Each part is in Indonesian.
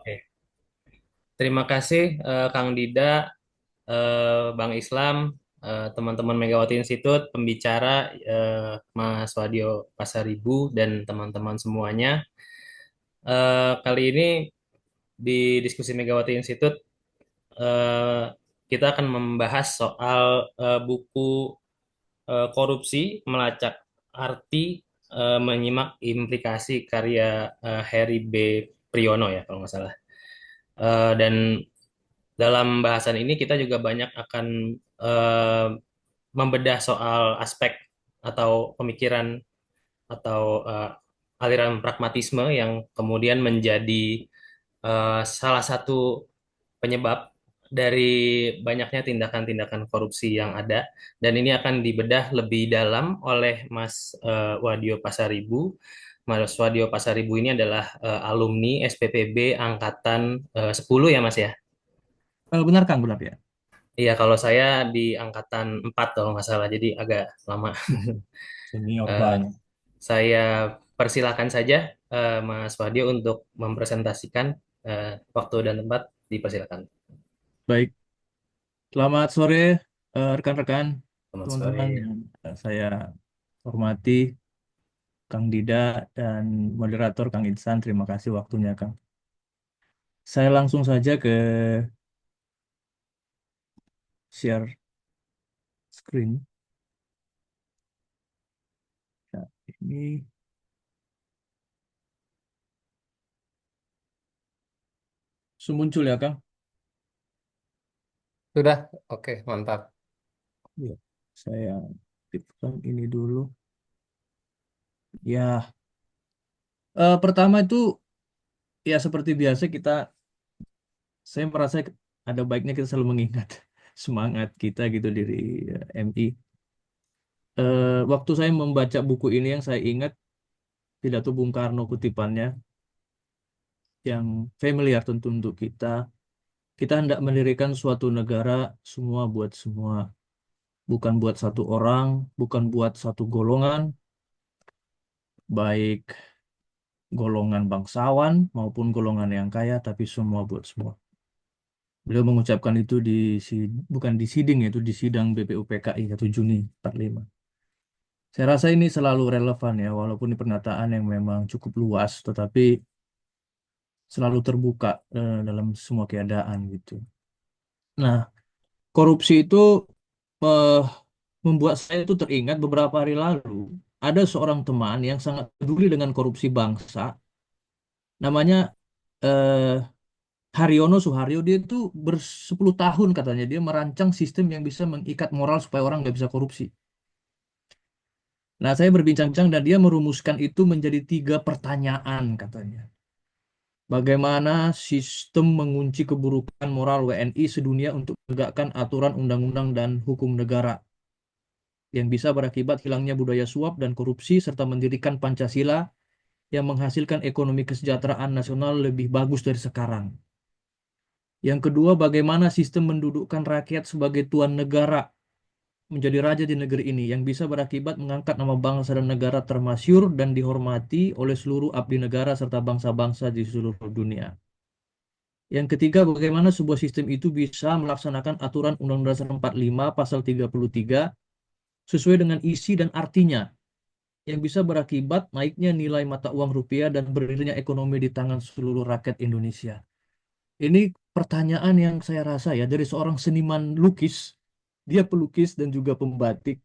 Oke. Terima kasih Kang Dida, Bang Islam, teman-teman Megawati Institut, pembicara Mas Wadio Pasaribu dan teman-teman semuanya. Kali ini di diskusi Megawati Institut eh, kita akan membahas soal buku Korupsi Melacak Arti Menyimak Implikasi karya Heri B. Priyono ya kalau nggak salah. Dan dalam bahasan ini kita juga banyak akan eh, membedah soal aspek atau pemikiran atau aliran pragmatisme yang kemudian menjadi salah satu penyebab dari banyaknya tindakan-tindakan korupsi yang ada, dan ini akan dibedah lebih dalam oleh Mas Wadio Pasaribu. Mas Wadio Pasaribu ini adalah alumni SPPB angkatan 10 ya Mas ya. Benar Kang, benar ya. Iya, kalau saya di angkatan 4 kalau nggak salah, jadi agak lama. Senior Eh, banyak. saya persilakan saja Mas Wadio untuk mempresentasikan waktu dan tempat, dipersilakan. Baik, selamat sore rekan-rekan, Selamat teman-teman sore. yang saya hormati, Kang Dida dan moderator Kang Insan. Terima kasih waktunya, Kang. Saya langsung saja ke share screen. Ya, ini muncul ya, Kang? Sudah, oke, mantap. Ya, saya aktifkan ini dulu. Ya, pertama itu ya seperti biasa saya merasa ada baiknya kita selalu mengingat semangat kita gitu dari MI. Waktu saya membaca buku ini yang saya ingat pidato Bung Karno kutipannya yang familiar tentu untuk kita. Kita hendak mendirikan suatu negara semua buat semua, bukan buat satu orang, bukan buat satu golongan, baik golongan bangsawan maupun golongan yang kaya, tapi semua buat semua. Beliau mengucapkan itu bukan di sidang, itu di sidang BPUPKI 1 Juni 45. Saya rasa ini selalu relevan ya, walaupun ini pernyataan yang memang cukup luas, tetapi selalu terbuka dalam semua keadaan gitu. Nah, korupsi itu eh, membuat saya itu teringat beberapa hari lalu ada seorang teman yang sangat peduli dengan korupsi bangsa, namanya eh, Haryono Suharyo. Dia itu bersepuluh tahun katanya dia merancang sistem yang bisa mengikat moral supaya orang nggak bisa korupsi. Nah, saya berbincang-bincang dan dia merumuskan itu menjadi 3 pertanyaan katanya. Bagaimana sistem mengunci keburukan moral WNI sedunia untuk menegakkan aturan undang-undang dan hukum negara yang bisa berakibat hilangnya budaya suap dan korupsi serta mendirikan Pancasila yang menghasilkan ekonomi kesejahteraan nasional lebih bagus dari sekarang. Yang kedua, bagaimana sistem mendudukkan rakyat sebagai tuan negara menjadi raja di negeri ini yang bisa berakibat mengangkat nama bangsa dan negara termasyur dan dihormati oleh seluruh abdi negara serta bangsa-bangsa di seluruh dunia. Yang ketiga, bagaimana sebuah sistem itu bisa melaksanakan aturan Undang-Undang Dasar 45 pasal 33 sesuai dengan isi dan artinya yang bisa berakibat naiknya nilai mata uang rupiah dan berdirinya ekonomi di tangan seluruh rakyat Indonesia. Ini pertanyaan yang saya rasa ya dari seorang seniman lukis, dia pelukis dan juga pembatik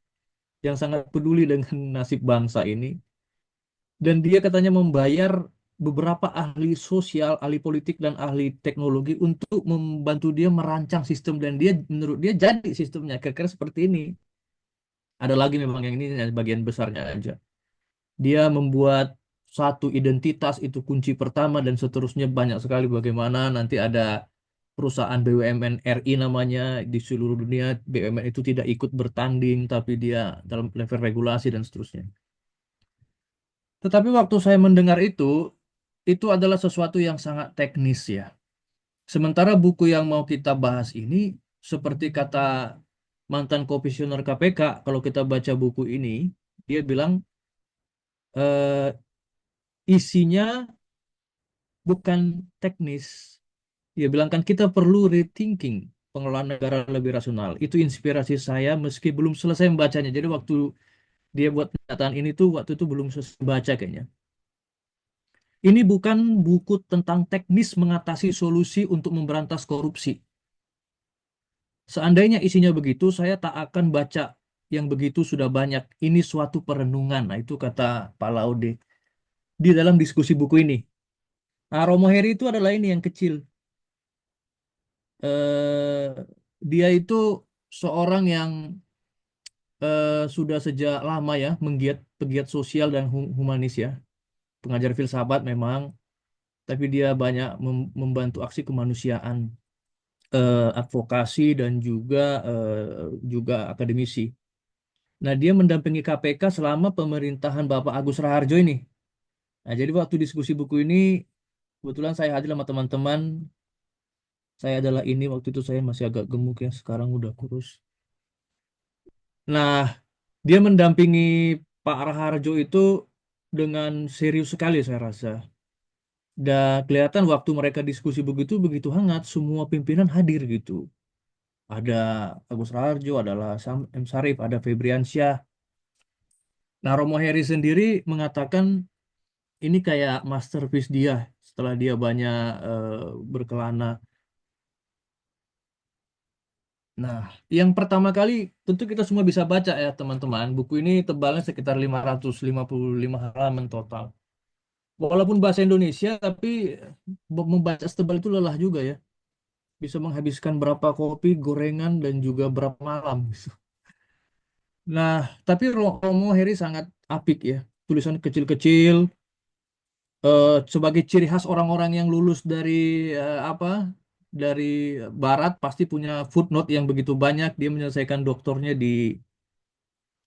yang sangat peduli dengan nasib bangsa ini. Dan dia katanya membayar beberapa ahli sosial, ahli politik, dan ahli teknologi untuk membantu dia merancang sistem. Dan dia menurut dia jadi sistemnya kira-kira seperti ini. Ada lagi memang yang ini bagian besarnya aja. Dia membuat satu identitas itu kunci pertama dan seterusnya banyak sekali bagaimana nanti ada perusahaan BUMN RI namanya di seluruh dunia BUMN itu tidak ikut bertanding tapi dia dalam level regulasi dan seterusnya. Tetapi waktu saya mendengar itu adalah sesuatu yang sangat teknis ya. Sementara buku yang mau kita bahas ini seperti kata mantan komisioner KPK, kalau kita baca buku ini dia bilang isinya bukan teknis. Dia bilang kan kita perlu rethinking pengelolaan negara lebih rasional. Itu inspirasi saya meski belum selesai membacanya. Jadi waktu dia buat pernyataan ini tuh waktu itu belum selesai baca kayaknya. Ini bukan buku tentang teknis mengatasi solusi untuk memberantas korupsi. Seandainya isinya begitu, saya tak akan baca yang begitu sudah banyak. Ini suatu perenungan. Nah, itu kata Pak Laude di dalam diskusi buku ini. Nah, Romo Heri itu adalah ini yang kecil. Eh, dia itu seorang yang sudah sejak lama ya menggiat pegiat sosial dan humanis ya. Pengajar filsafat memang, tapi dia banyak membantu aksi kemanusiaan, advokasi dan juga akademisi. Nah, dia mendampingi KPK selama pemerintahan Bapak Agus Raharjo ini. Nah, jadi waktu diskusi buku ini, kebetulan saya hadir sama teman-teman. Saya adalah ini, waktu itu saya masih agak gemuk ya, sekarang udah kurus. Nah, dia mendampingi Pak Raharjo itu dengan serius sekali saya rasa. Dan kelihatan waktu mereka diskusi begitu, begitu hangat, semua pimpinan hadir gitu. Ada Agus Raharjo, adalah Sam M. Sarif, ada Febriansyah. Nah, Romo Heri sendiri mengatakan ini kayak masterpiece dia setelah dia banyak berkelana. Nah, yang pertama kali tentu kita semua bisa baca ya teman-teman. Buku ini tebalnya sekitar 555 halaman total. Walaupun bahasa Indonesia, tapi membaca setebal itu lelah juga ya. Bisa menghabiskan berapa kopi, gorengan, dan juga berapa malam. Nah, tapi Romo Heri sangat apik ya. Tulisan kecil-kecil, sebagai ciri khas orang-orang yang lulus dari apa dari Barat pasti punya footnote yang begitu banyak. Dia menyelesaikan doktornya di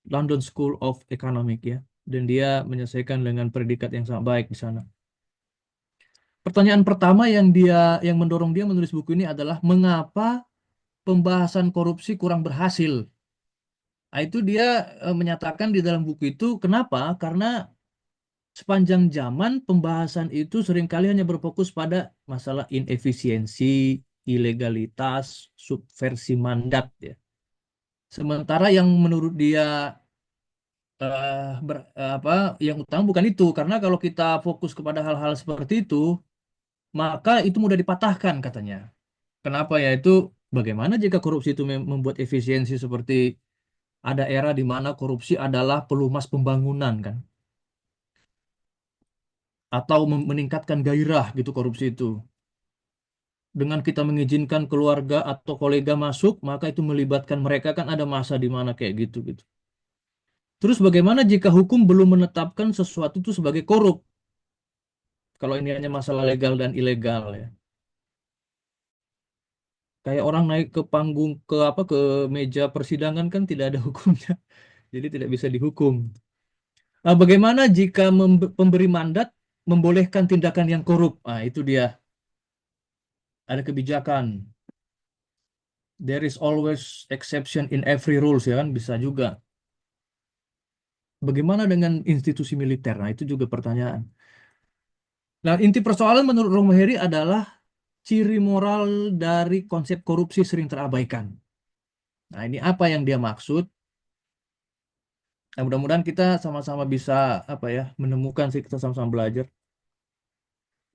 London School of Economics ya, dan dia menyelesaikan dengan predikat yang sangat baik di sana. Pertanyaan pertama yang mendorong dia menulis buku ini adalah mengapa pembahasan korupsi kurang berhasil. Nah, itu dia menyatakan di dalam buku itu kenapa? Karena sepanjang zaman pembahasan itu seringkali hanya berfokus pada masalah inefisiensi, ilegalitas, subversi mandat ya. Sementara yang menurut dia apa yang utama bukan itu, karena kalau kita fokus kepada hal-hal seperti itu, maka itu mudah dipatahkan katanya. Kenapa ya itu? Bagaimana jika korupsi itu membuat efisiensi seperti ada era di mana korupsi adalah pelumas pembangunan kan? Atau meningkatkan gairah gitu korupsi itu. Dengan kita mengizinkan keluarga atau kolega masuk, maka itu melibatkan mereka kan ada masa di mana kayak gitu gitu. Terus bagaimana jika hukum belum menetapkan sesuatu itu sebagai korup? Kalau ini hanya masalah legal dan ilegal ya. Kayak orang naik ke panggung ke meja persidangan kan tidak ada hukumnya. Jadi tidak bisa dihukum. Nah, bagaimana jika pemberi mandat membolehkan tindakan yang korup? Nah, itu dia. Ada kebijakan. There is always exception in every rules ya kan bisa juga. Bagaimana dengan institusi militer? Nah, itu juga pertanyaan. Nah, inti persoalan menurut Romoheri adalah ciri moral dari konsep korupsi sering terabaikan. Nah, ini apa yang dia maksud? Nah, mudah-mudahan kita sama-sama bisa apa ya menemukan sih kita sama-sama belajar.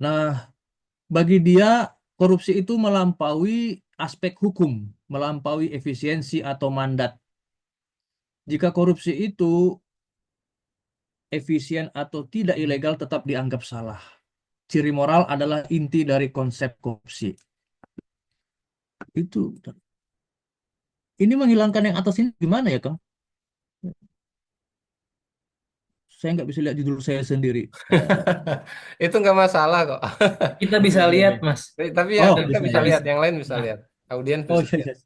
Nah, bagi dia korupsi itu melampaui aspek hukum, melampaui efisiensi atau mandat. Jika korupsi itu efisien atau tidak ilegal tetap dianggap salah. Ciri moral adalah inti dari konsep korupsi. Itu. Ini menghilangkan yang atas ini gimana ya, Kang? Saya nggak bisa lihat judul saya sendiri. Itu nggak masalah kok. Kita Oh bisa iya, lihat, iya. Mas. Tapi ya Oh, kita bisa bisa ya. lihat, Bisa. yang lain bisa Nah, lihat, audiens Oh bisa iya, lihat.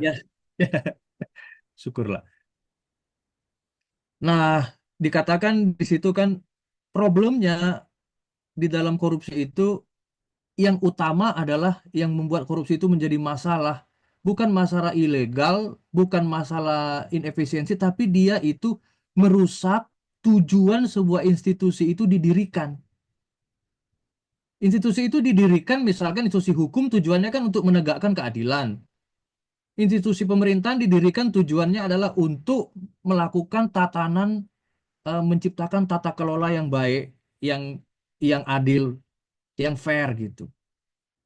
iya. Ya. Syukurlah. Nah, dikatakan di situ kan problemnya di dalam korupsi itu yang utama adalah yang membuat korupsi itu menjadi masalah. Bukan masalah ilegal, bukan masalah inefisiensi, tapi dia itu merusak tujuan sebuah institusi itu didirikan. Institusi itu didirikan, misalkan institusi hukum tujuannya kan untuk menegakkan keadilan. Institusi pemerintahan didirikan tujuannya adalah untuk melakukan tatanan, menciptakan tata kelola yang baik, yang adil, yang fair gitu.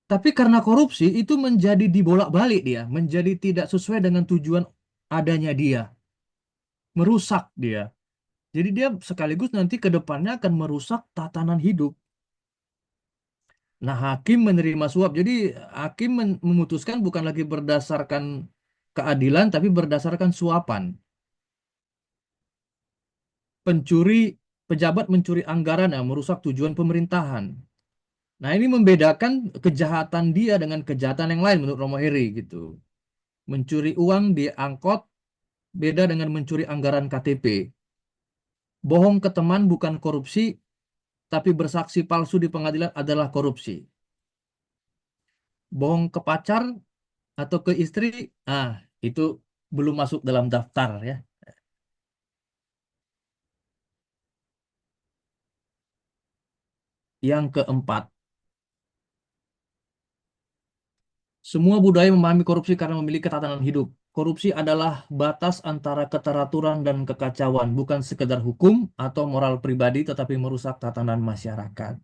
Tapi karena korupsi itu menjadi dibolak-balik dia, menjadi tidak sesuai dengan tujuan adanya dia, merusak dia. Jadi dia sekaligus nanti ke depannya akan merusak tatanan hidup. Nah, hakim menerima suap. Jadi hakim memutuskan bukan lagi berdasarkan keadilan, tapi berdasarkan suapan. Pencuri, pejabat mencuri anggaran, ya, merusak tujuan pemerintahan. Nah, ini membedakan kejahatan dia dengan kejahatan yang lain menurut Romo Heri gitu. Mencuri uang di angkot beda dengan mencuri anggaran KTP. Bohong ke teman bukan korupsi, tapi bersaksi palsu di pengadilan adalah korupsi. Bohong ke pacar atau ke istri, ah itu belum masuk dalam daftar ya. Yang keempat, semua budaya memahami korupsi karena memiliki tatanan hidup. Korupsi adalah batas antara keteraturan dan kekacauan, bukan sekedar hukum atau moral pribadi, tetapi merusak tatanan masyarakat.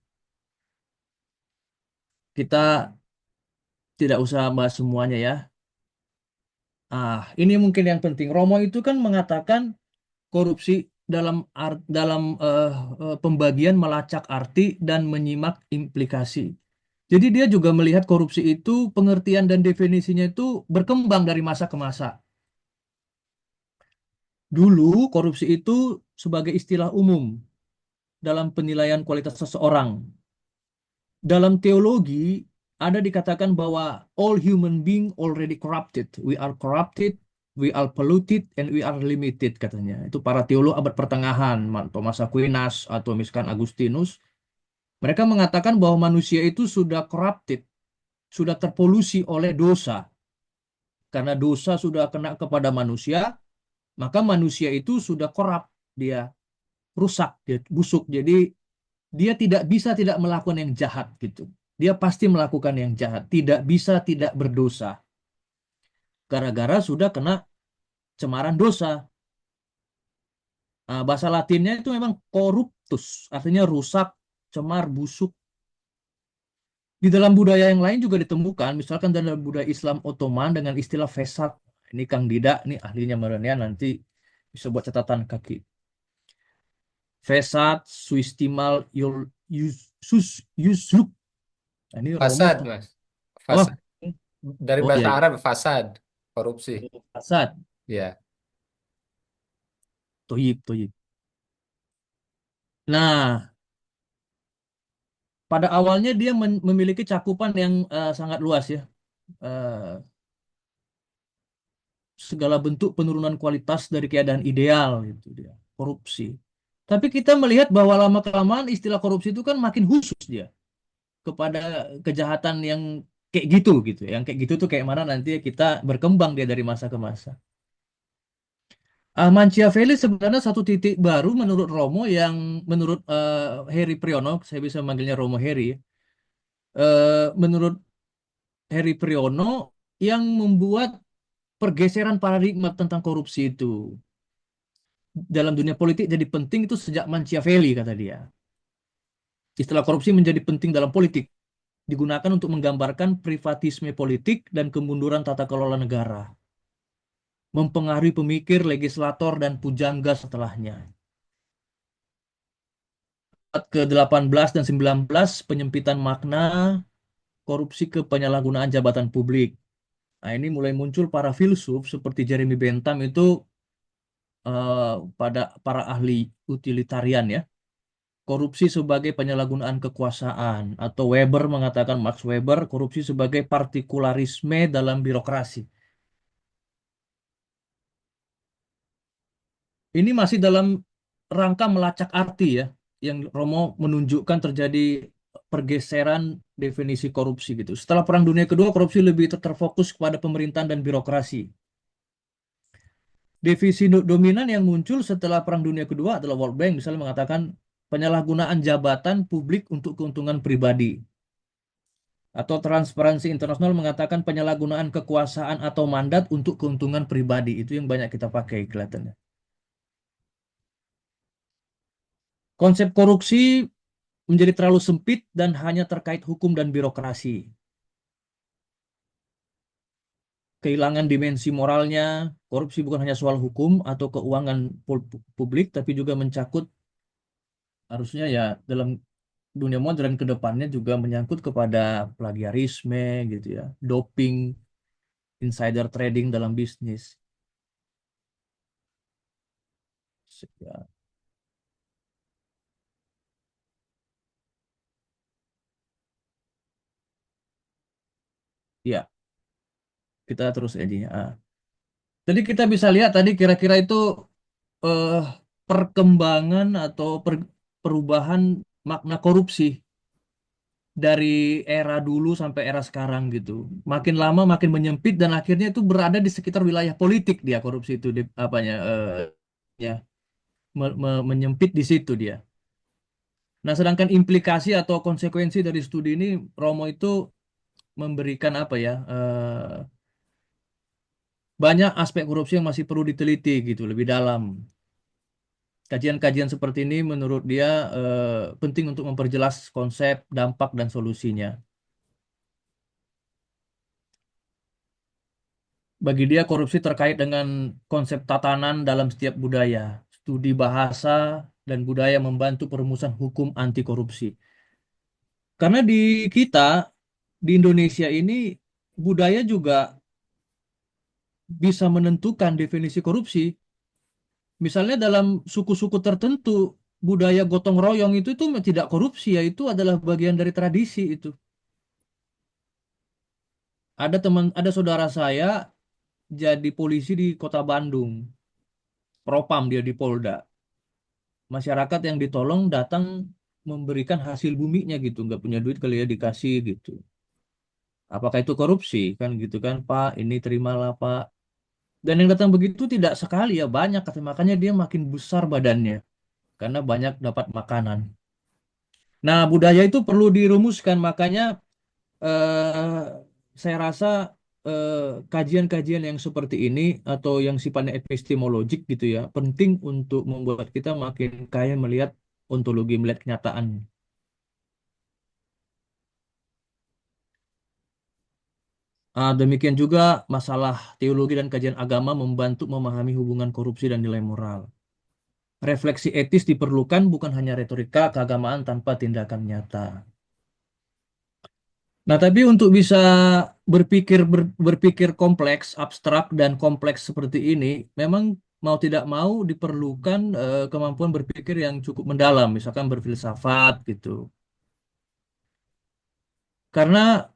Kita tidak usah bahas semuanya ya. Ini mungkin yang penting. Romo itu kan mengatakan korupsi dalam pembagian melacak arti dan menyimak implikasi. Jadi dia juga melihat korupsi itu pengertian dan definisinya itu berkembang dari masa ke masa. Dulu korupsi itu sebagai istilah umum dalam penilaian kualitas seseorang. Dalam teologi ada dikatakan bahwa all human being already corrupted. We are corrupted, we are polluted, and we are limited katanya. Itu para teolog abad pertengahan, Thomas Aquinas atau misalkan Agustinus. Mereka mengatakan bahwa manusia itu sudah corrupted, sudah terpolusi oleh dosa. Karena dosa sudah kena kepada manusia, maka manusia itu sudah korup, dia rusak, dia busuk. Jadi dia tidak bisa tidak melakukan yang jahat gitu. Dia pasti melakukan yang jahat, tidak bisa tidak berdosa. Gara-gara sudah kena cemaran dosa. Bahasa Latinnya itu memang corruptus, artinya rusak, cemar, busuk. Di dalam budaya yang lain juga ditemukan, misalkan dalam budaya Islam Ottoman dengan istilah fesat. Ini Kang Dida, ini ahlinya Marania, nanti bisa buat catatan kaki. Fesat, suistimal, yusluk. Nah, ini Romo. Fasad, Mas. Oh, Fasad. Dari oh iya, bahasa iya. Arab, fasad. Korupsi. Fasad. Ya. Toyib, toyib. Nah, pada awalnya dia memiliki cakupan yang sangat luas ya. Eh, Segala bentuk penurunan kualitas dari keadaan ideal itu dia, korupsi. Tapi kita melihat bahwa lama-kelamaan istilah korupsi itu kan makin khusus dia kepada kejahatan yang kayak gitu gitu. Yang kayak gitu tuh kayak mana nanti kita berkembang dia dari masa ke masa. Machiavelli sebenarnya satu titik baru menurut Romo yang menurut Heri Priyono, saya bisa manggilnya Romo Heri. Menurut Heri Priyono yang membuat pergeseran paradigma tentang korupsi itu dalam dunia politik jadi penting itu sejak Machiavelli kata dia. Istilah korupsi menjadi penting dalam politik, digunakan untuk menggambarkan privatisme politik dan kemunduran tata kelola negara, mempengaruhi pemikir, legislator, dan pujangga setelahnya. Ke-18 dan 19 penyempitan makna korupsi ke penyalahgunaan jabatan publik. Nah, ini mulai muncul para filsuf seperti Jeremy Bentham itu pada para ahli utilitarian ya. Korupsi sebagai penyalahgunaan kekuasaan atau Weber mengatakan Max Weber korupsi sebagai partikularisme dalam birokrasi. Ini masih dalam rangka melacak arti ya, yang Romo menunjukkan terjadi pergeseran definisi korupsi gitu. Setelah Perang Dunia Kedua, korupsi lebih terfokus kepada pemerintahan dan birokrasi. Definisi dominan yang muncul setelah Perang Dunia Kedua adalah World Bank misalnya mengatakan penyalahgunaan jabatan publik untuk keuntungan pribadi. Atau Transparansi Internasional mengatakan penyalahgunaan kekuasaan atau mandat untuk keuntungan pribadi. Itu yang banyak kita pakai kelihatannya. Konsep korupsi menjadi terlalu sempit dan hanya terkait hukum dan birokrasi. Kehilangan dimensi moralnya, korupsi bukan hanya soal hukum atau keuangan publik, tapi juga mencakup harusnya ya dalam dunia modern ke depannya juga menyangkut kepada plagiarisme gitu ya, doping, insider trading dalam bisnis. Ya, ya, kita terus aja. Jadi kita bisa lihat tadi kira-kira itu eh, perkembangan atau perubahan makna korupsi dari era dulu sampai era sekarang gitu. Makin lama makin menyempit dan akhirnya itu berada di sekitar wilayah politik dia korupsi itu di apanya ya menyempit di situ dia. Nah, sedangkan implikasi atau konsekuensi dari studi ini Romo itu memberikan apa ya banyak aspek korupsi yang masih perlu diteliti gitu lebih dalam. Kajian-kajian seperti ini menurut dia penting untuk memperjelas konsep, dampak, dan solusinya. Bagi dia, korupsi terkait dengan konsep tatanan dalam setiap budaya. Studi bahasa dan budaya membantu perumusan hukum anti korupsi. Karena di kita, di Indonesia ini, budaya juga bisa menentukan definisi korupsi. Misalnya dalam suku-suku tertentu, budaya gotong royong itu tidak korupsi, ya itu adalah bagian dari tradisi itu. Ada saudara saya jadi polisi di kota Bandung, propam dia di Polda. Masyarakat yang ditolong datang memberikan hasil buminya gitu, nggak punya duit kali ya dikasih gitu. Apakah itu korupsi kan gitu kan Pak? Ini terimalah Pak. Dan yang datang begitu tidak sekali ya banyak, makanya dia makin besar badannya karena banyak dapat makanan. Nah budaya itu perlu dirumuskan makanya eh, saya rasa eh, kajian-kajian yang seperti ini atau yang sifatnya epistemologik gitu ya penting untuk membuat kita makin kaya melihat ontologi, melihat kenyataan. Demikian juga masalah teologi dan kajian agama membantu memahami hubungan korupsi dan nilai moral. Refleksi etis diperlukan bukan hanya retorika keagamaan tanpa tindakan nyata. Nah, tapi untuk bisa berpikir kompleks, abstrak dan kompleks seperti ini, memang mau tidak mau diperlukan kemampuan berpikir yang cukup mendalam, misalkan berfilsafat gitu. Karena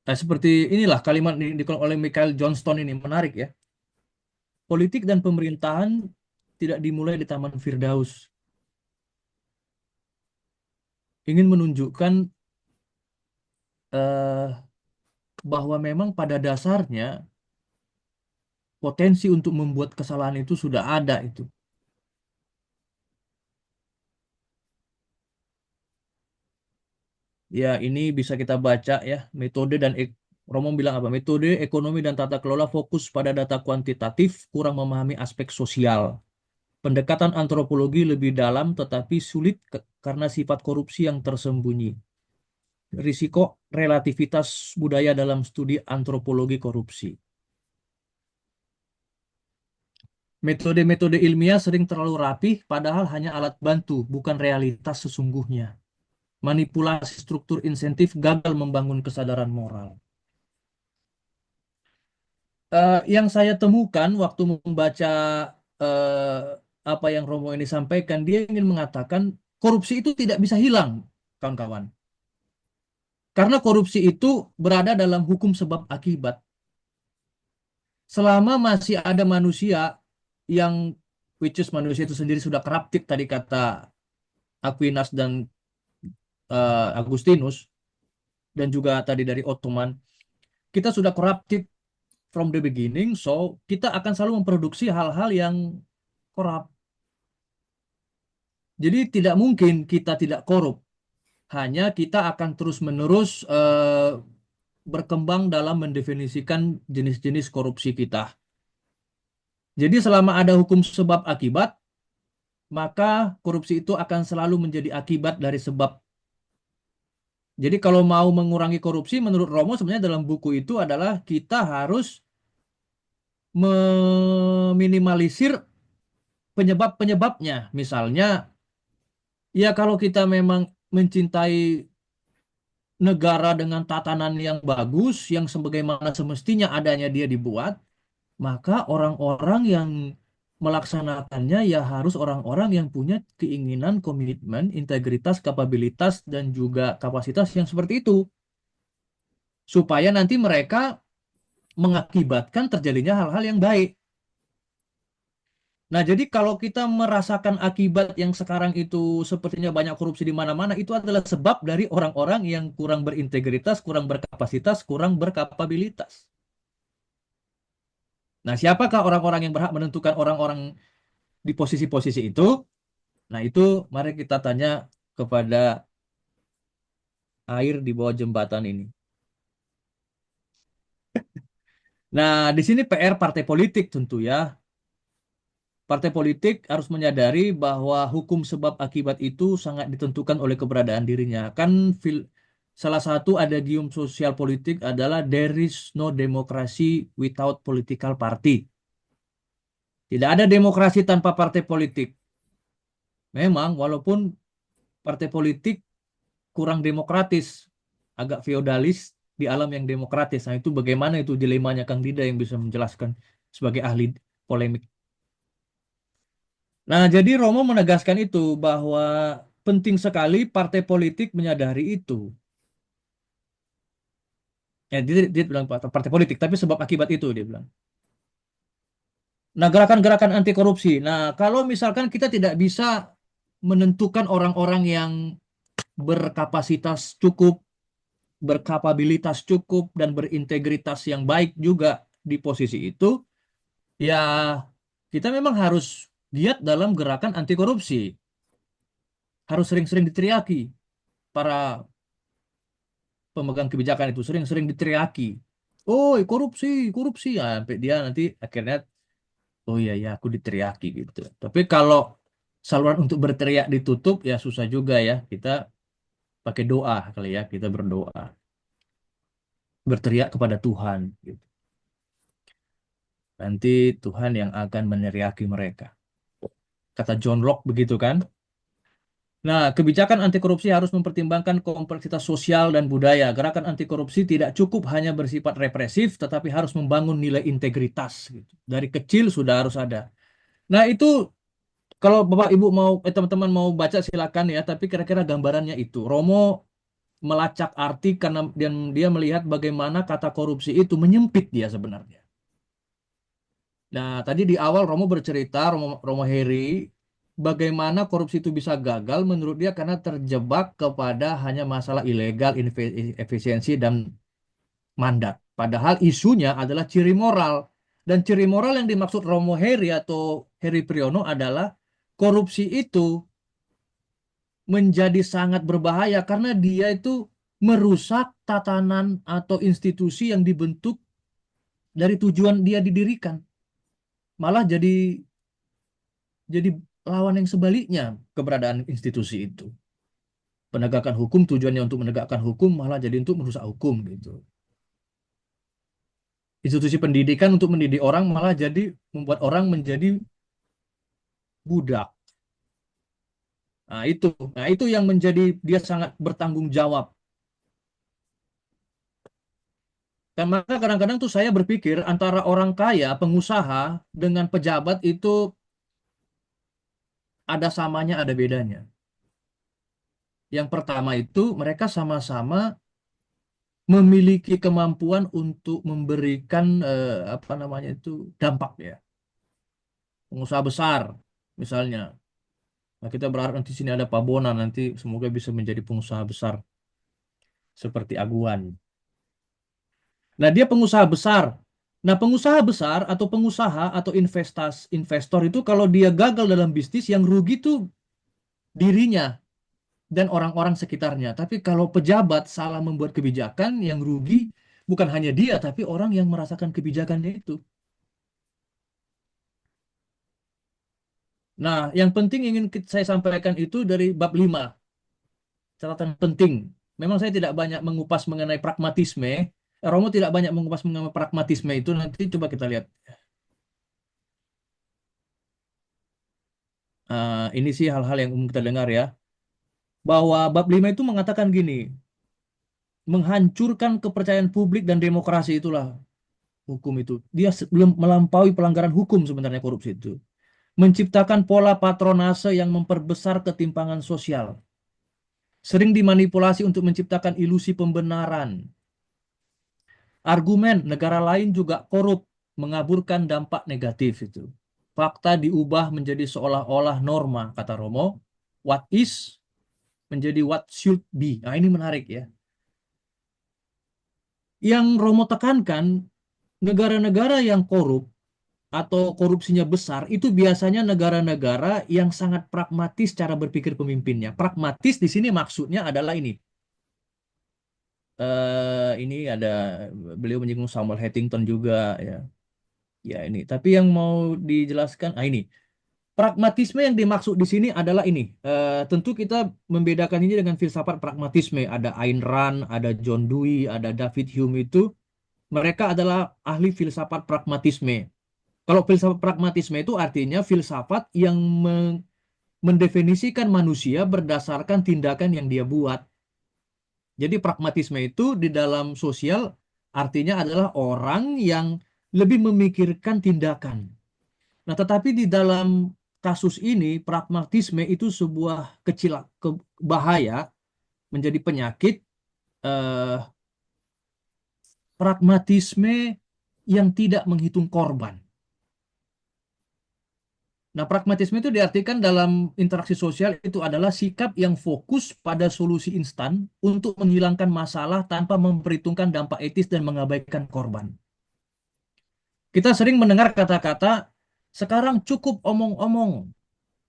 seperti inilah kalimat dikeluarkan oleh Michael Johnston ini menarik ya. Politik dan pemerintahan tidak dimulai di Taman Firdaus. Ingin menunjukkan eh, bahwa memang pada dasarnya potensi untuk membuat kesalahan itu sudah ada itu. Ya, ini bisa kita baca ya, metode dan Romo bilang apa? Metode ekonomi dan tata kelola fokus pada data kuantitatif, kurang memahami aspek sosial. Pendekatan antropologi lebih dalam tetapi sulit karena sifat korupsi yang tersembunyi. Risiko relativitas budaya dalam studi antropologi korupsi. Metode-metode ilmiah sering terlalu rapih, padahal hanya alat bantu, bukan realitas sesungguhnya. Manipulasi struktur insentif gagal membangun kesadaran moral. Yang saya temukan waktu membaca eh, apa yang Romo ini sampaikan, dia ingin mengatakan korupsi itu tidak bisa hilang, kawan-kawan. Karena korupsi itu berada dalam hukum sebab akibat. Selama masih ada manusia yang which is manusia itu sendiri sudah corrupted tadi kata Aquinas dan Agustinus dan juga tadi dari Ottoman, kita sudah corrupted from the beginning, so kita akan selalu memproduksi hal-hal yang korup. Jadi tidak mungkin kita tidak korup. hanya kita akan terus-menerus berkembang dalam mendefinisikan jenis-jenis korupsi kita. Jadi selama ada hukum sebab akibat, maka korupsi itu akan selalu menjadi akibat dari sebab. Jadi kalau mau mengurangi korupsi, menurut Romo sebenarnya dalam buku itu adalah kita harus meminimalisir penyebab-penyebabnya. Misalnya, ya kalau kita memang mencintai negara dengan tatanan yang bagus, yang sebagaimana semestinya adanya dia dibuat, maka orang-orang yang melaksanakannya ya harus orang-orang yang punya keinginan, komitmen, integritas, kapabilitas, dan juga kapasitas yang seperti itu. Supaya nanti mereka mengakibatkan terjadinya hal-hal yang baik. Nah, jadi kalau kita merasakan akibat yang sekarang itu sepertinya banyak korupsi di mana-mana, itu adalah sebab dari orang-orang yang kurang berintegritas, kurang berkapasitas, kurang berkapabilitas. Nah, siapakah orang-orang yang berhak menentukan orang-orang di posisi-posisi itu? Nah, itu mari kita tanya kepada air di bawah jembatan ini. Nah, di sini PR partai politik tentu ya. Partai politik harus menyadari bahwa hukum sebab akibat itu sangat ditentukan oleh keberadaan dirinya. Kan salah satu adagium sosial politik adalah there is no democracy without political party. Tidak ada demokrasi tanpa partai politik. Memang walaupun partai politik kurang demokratis, agak feodalis di alam yang demokratis. Nah, itu bagaimana itu dilemanya Kang Dida yang bisa menjelaskan sebagai ahli polemik. Nah, jadi Romo menegaskan itu bahwa penting sekali partai politik menyadari itu. Ya, dia bilang partai politik, tapi sebab akibat itu dia bilang. Nah, gerakan-gerakan anti korupsi. Nah, kalau misalkan kita tidak bisa menentukan orang-orang yang berkapasitas cukup, berkapabilitas cukup, dan berintegritas yang baik juga di posisi itu, ya kita memang harus giat dalam gerakan anti korupsi. Harus sering-sering diteriaki. Para pemegang kebijakan itu sering-sering diteriaki. Oh, korupsi, korupsi. Ya, sampai dia nanti akhirnya, oh iya, ya aku diteriaki gitu. Tapi kalau saluran untuk berteriak ditutup, ya susah juga ya. Kita pakai doa kali ya, kita berdoa. Berteriak kepada Tuhan. Gitu. Nanti Tuhan yang akan meneriaki mereka. Kata John Locke begitu kan. Nah, kebijakan anti korupsi harus mempertimbangkan kompleksitas sosial dan budaya. Gerakan anti korupsi tidak cukup hanya bersifat represif, tetapi harus membangun nilai integritas. Gitu. Dari kecil sudah harus ada. Nah, itu kalau Bapak Ibu mau, teman-teman mau baca silakan ya, tapi kira-kira gambarannya itu. Romo melacak arti karena dia melihat bagaimana kata korupsi itu menyempit dia sebenarnya. Nah, tadi di awal Romo bercerita, Romo Heri, bagaimana korupsi itu bisa gagal menurut dia karena terjebak kepada hanya masalah ilegal, efisiensi, dan mandat. Padahal isunya adalah ciri moral. Dan ciri moral yang dimaksud Romo Heri atau Heri Priyono adalah korupsi itu menjadi sangat berbahaya karena dia itu merusak tatanan atau institusi yang dibentuk dari tujuan dia didirikan. Malah jadi lawan yang sebaliknya keberadaan institusi itu. Penegakan hukum tujuannya untuk menegakkan hukum malah jadi untuk merusak hukum gitu. Institusi pendidikan untuk mendidik orang malah jadi membuat orang menjadi budak. Nah itu yang menjadi dia sangat bertanggung jawab. Dan maka kadang-kadang tuh saya berpikir antara orang kaya, pengusaha dengan pejabat itu ada samanya, ada bedanya. Yang pertama itu mereka sama-sama memiliki kemampuan untuk memberikan apa namanya itu dampak ya. Pengusaha besar misalnya. Nah, kita berharap nanti sini ada Pak Bona nanti semoga bisa menjadi pengusaha besar seperti Aguan. Nah, dia pengusaha besar. Nah, pengusaha besar atau pengusaha atau investor itu kalau dia gagal dalam bisnis yang rugi tuh dirinya. dan orang-orang sekitarnya. Tapi kalau pejabat salah membuat kebijakan, yang rugi bukan hanya dia, tapi orang yang merasakan kebijakannya itu. Nah, yang penting ingin saya sampaikan itu dari bab 5, catatan penting. Memang saya tidak banyak mengupas mengenai pragmatisme. Romo tidak banyak mengupas mengenai pragmatisme itu. Nanti coba kita lihat. Ini sih hal-hal yang umum kita dengar ya. Bahwa bab 5 itu mengatakan gini, menghancurkan kepercayaan publik dan demokrasi itulah hukum itu. Dia belum melampaui pelanggaran hukum sebenarnya korupsi itu. Menciptakan pola patronase yang memperbesar ketimpangan sosial. Sering dimanipulasi untuk menciptakan ilusi pembenaran. Argumen negara lain juga korup, mengaburkan dampak negatif itu. Fakta diubah menjadi seolah-olah norma, kata Romo. What is menjadi what should be. Nah, ini menarik ya. Yang Romo tekankan, negara-negara yang korup atau korupsinya besar itu biasanya negara-negara yang sangat pragmatis cara berpikir pemimpinnya. Pragmatis di sini maksudnya adalah ini. Ini ada beliau menyinggung Samuel Huntington juga ya. Ya ini. Tapi yang mau dijelaskan, ini. Pragmatisme yang dimaksud di sini adalah ini. Tentu kita membedakan ini dengan filsafat pragmatisme. Ada Ayn Rand, ada John Dewey, ada David Hume itu. Mereka adalah ahli filsafat pragmatisme. Kalau filsafat pragmatisme itu artinya filsafat yang mendefinisikan manusia berdasarkan tindakan yang dia buat. Jadi pragmatisme itu di dalam sosial artinya adalah orang yang lebih memikirkan tindakan. Nah, tetapi di dalam kasus ini pragmatisme itu sebuah bahaya, menjadi penyakit, eh, pragmatisme yang tidak menghitung korban. Nah, pragmatisme itu diartikan dalam interaksi sosial itu adalah sikap yang fokus pada solusi instan untuk menghilangkan masalah tanpa memperhitungkan dampak etis dan mengabaikan korban. Kita sering mendengar kata-kata, sekarang cukup omong-omong,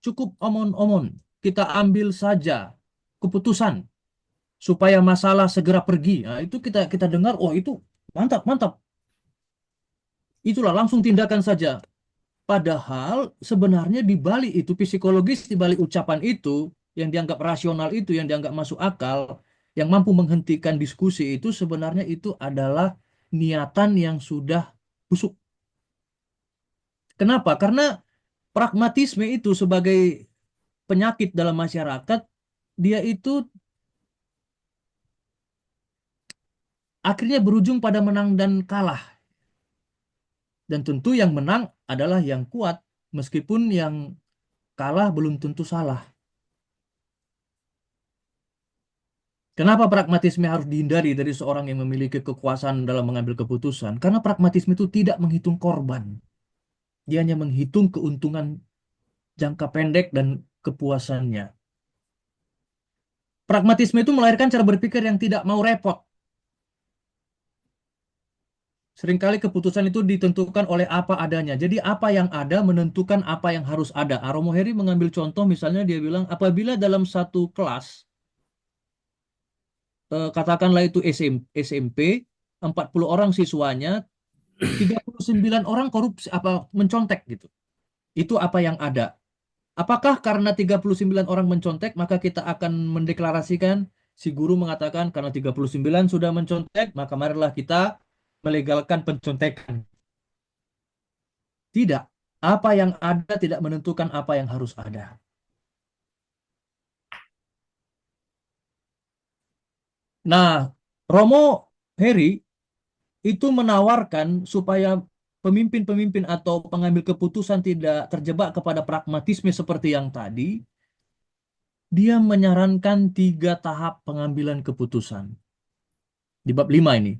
cukup omon-omon, kita ambil saja keputusan supaya masalah segera pergi. Nah, itu kita kita dengar, oh itu mantap, mantap. Itulah langsung tindakan saja. Padahal sebenarnya di balik itu, psikologis di balik ucapan itu, yang dianggap rasional itu, yang dianggap masuk akal, yang mampu menghentikan diskusi itu, sebenarnya itu adalah niatan yang sudah busuk. Kenapa? Karena pragmatisme itu sebagai penyakit dalam masyarakat, dia itu akhirnya berujung pada menang dan kalah. Dan tentu yang menang adalah yang kuat, meskipun yang kalah belum tentu salah. Kenapa pragmatisme harus dihindari dari seorang yang memiliki kekuasaan dalam mengambil keputusan? Karena pragmatisme itu tidak menghitung korban. Dia hanya menghitung keuntungan jangka pendek dan kepuasannya. Pragmatisme itu melahirkan cara berpikir yang tidak mau repot. Seringkali keputusan itu ditentukan oleh apa adanya. Jadi apa yang ada menentukan apa yang harus ada. Romo Heri mengambil contoh, misalnya dia bilang, apabila dalam satu kelas, katakanlah itu SMP, 40 orang siswanya, 39 orang korupsi apa mencontek gitu. Itu apa yang ada. Apakah karena 39 orang mencontek maka kita akan mendeklarasikan, si guru mengatakan karena 39 sudah mencontek maka marilah kita melegalkan pencontekan. Tidak. Apa yang ada tidak menentukan apa yang harus ada. Nah, Romo Heri itu menawarkan supaya pemimpin-pemimpin atau pengambil keputusan tidak terjebak kepada pragmatisme seperti yang tadi. Dia menyarankan 3 tahap pengambilan keputusan di bab 5 ini.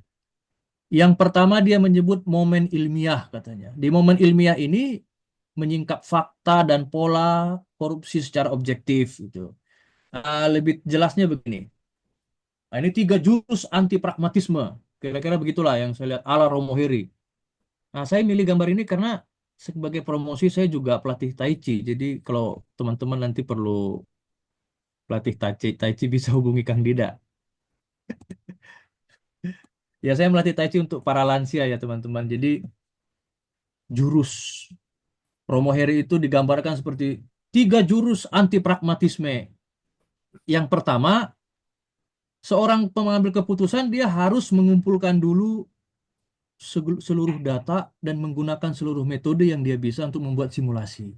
Yang pertama dia menyebut momen ilmiah katanya. Di momen ilmiah ini menyingkap fakta dan pola korupsi secara objektif gitu. Lebih jelasnya begini. Nah, ini 3 jurus anti pragmatisme. Kira-kira begitulah yang saya lihat ala Romo Heri. Nah, saya milih gambar ini karena sebagai promosi saya juga pelatih Tai Chi. Jadi kalau teman-teman nanti perlu pelatih Tai Chi bisa hubungi Kang Dida. Ya, saya melatih Tai Chi untuk para lansia ya teman-teman. Jadi jurus Romo Heri itu digambarkan seperti 3 jurus anti pragmatisme. Yang pertama, seorang pengambil keputusan dia harus mengumpulkan dulu seluruh data dan menggunakan seluruh metode yang dia bisa untuk membuat simulasi.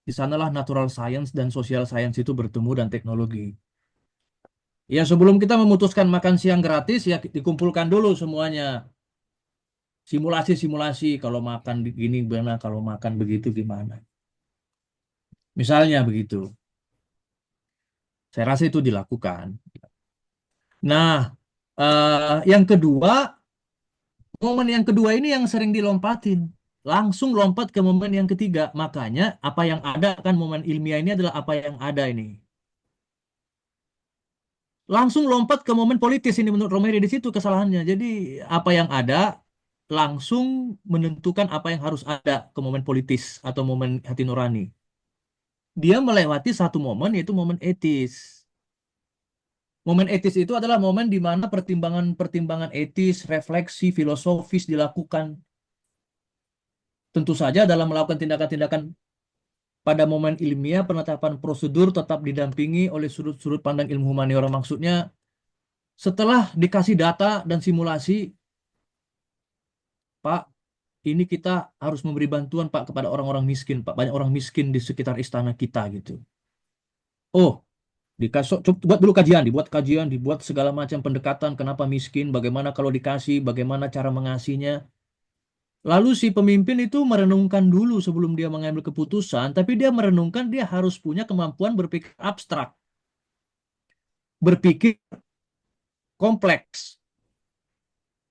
Di sanalah natural science dan social science itu bertemu dan teknologi. Ya, sebelum kita memutuskan makan siang gratis, ya dikumpulkan dulu semuanya. Simulasi-simulasi, kalau makan begini gimana, kalau makan begitu gimana. Misalnya begitu. Saya rasa itu dilakukan. Nah, yang kedua, momen yang kedua ini yang sering dilompatin. Langsung lompat ke momen yang ketiga. Makanya apa yang ada kan momen ilmiah ini adalah apa yang ada ini. Langsung lompat ke momen politis ini menurut Romeri di situ kesalahannya. Jadi apa yang ada langsung menentukan apa yang harus ada ke momen politis atau momen hati nurani. Dia melewati satu momen yaitu momen etis. Momen etis itu adalah momen di mana pertimbangan-pertimbangan etis, refleksi, filosofis dilakukan. Tentu saja dalam melakukan tindakan-tindakan pada momen ilmiah, penetapan prosedur tetap didampingi oleh sudut-sudut pandang ilmu humaniora. Maksudnya, setelah dikasih data dan simulasi, Pak, ini kita harus memberi bantuan, Pak, kepada orang-orang miskin, Pak. Banyak orang miskin di sekitar istana kita, gitu. Oh, dikasih, buat dulu kajian, dibuat segala macam pendekatan, kenapa miskin, bagaimana kalau dikasih, bagaimana cara mengasihnya. Lalu si pemimpin itu merenungkan dulu sebelum dia mengambil keputusan, tapi dia merenungkan dia harus punya kemampuan berpikir abstrak, berpikir kompleks.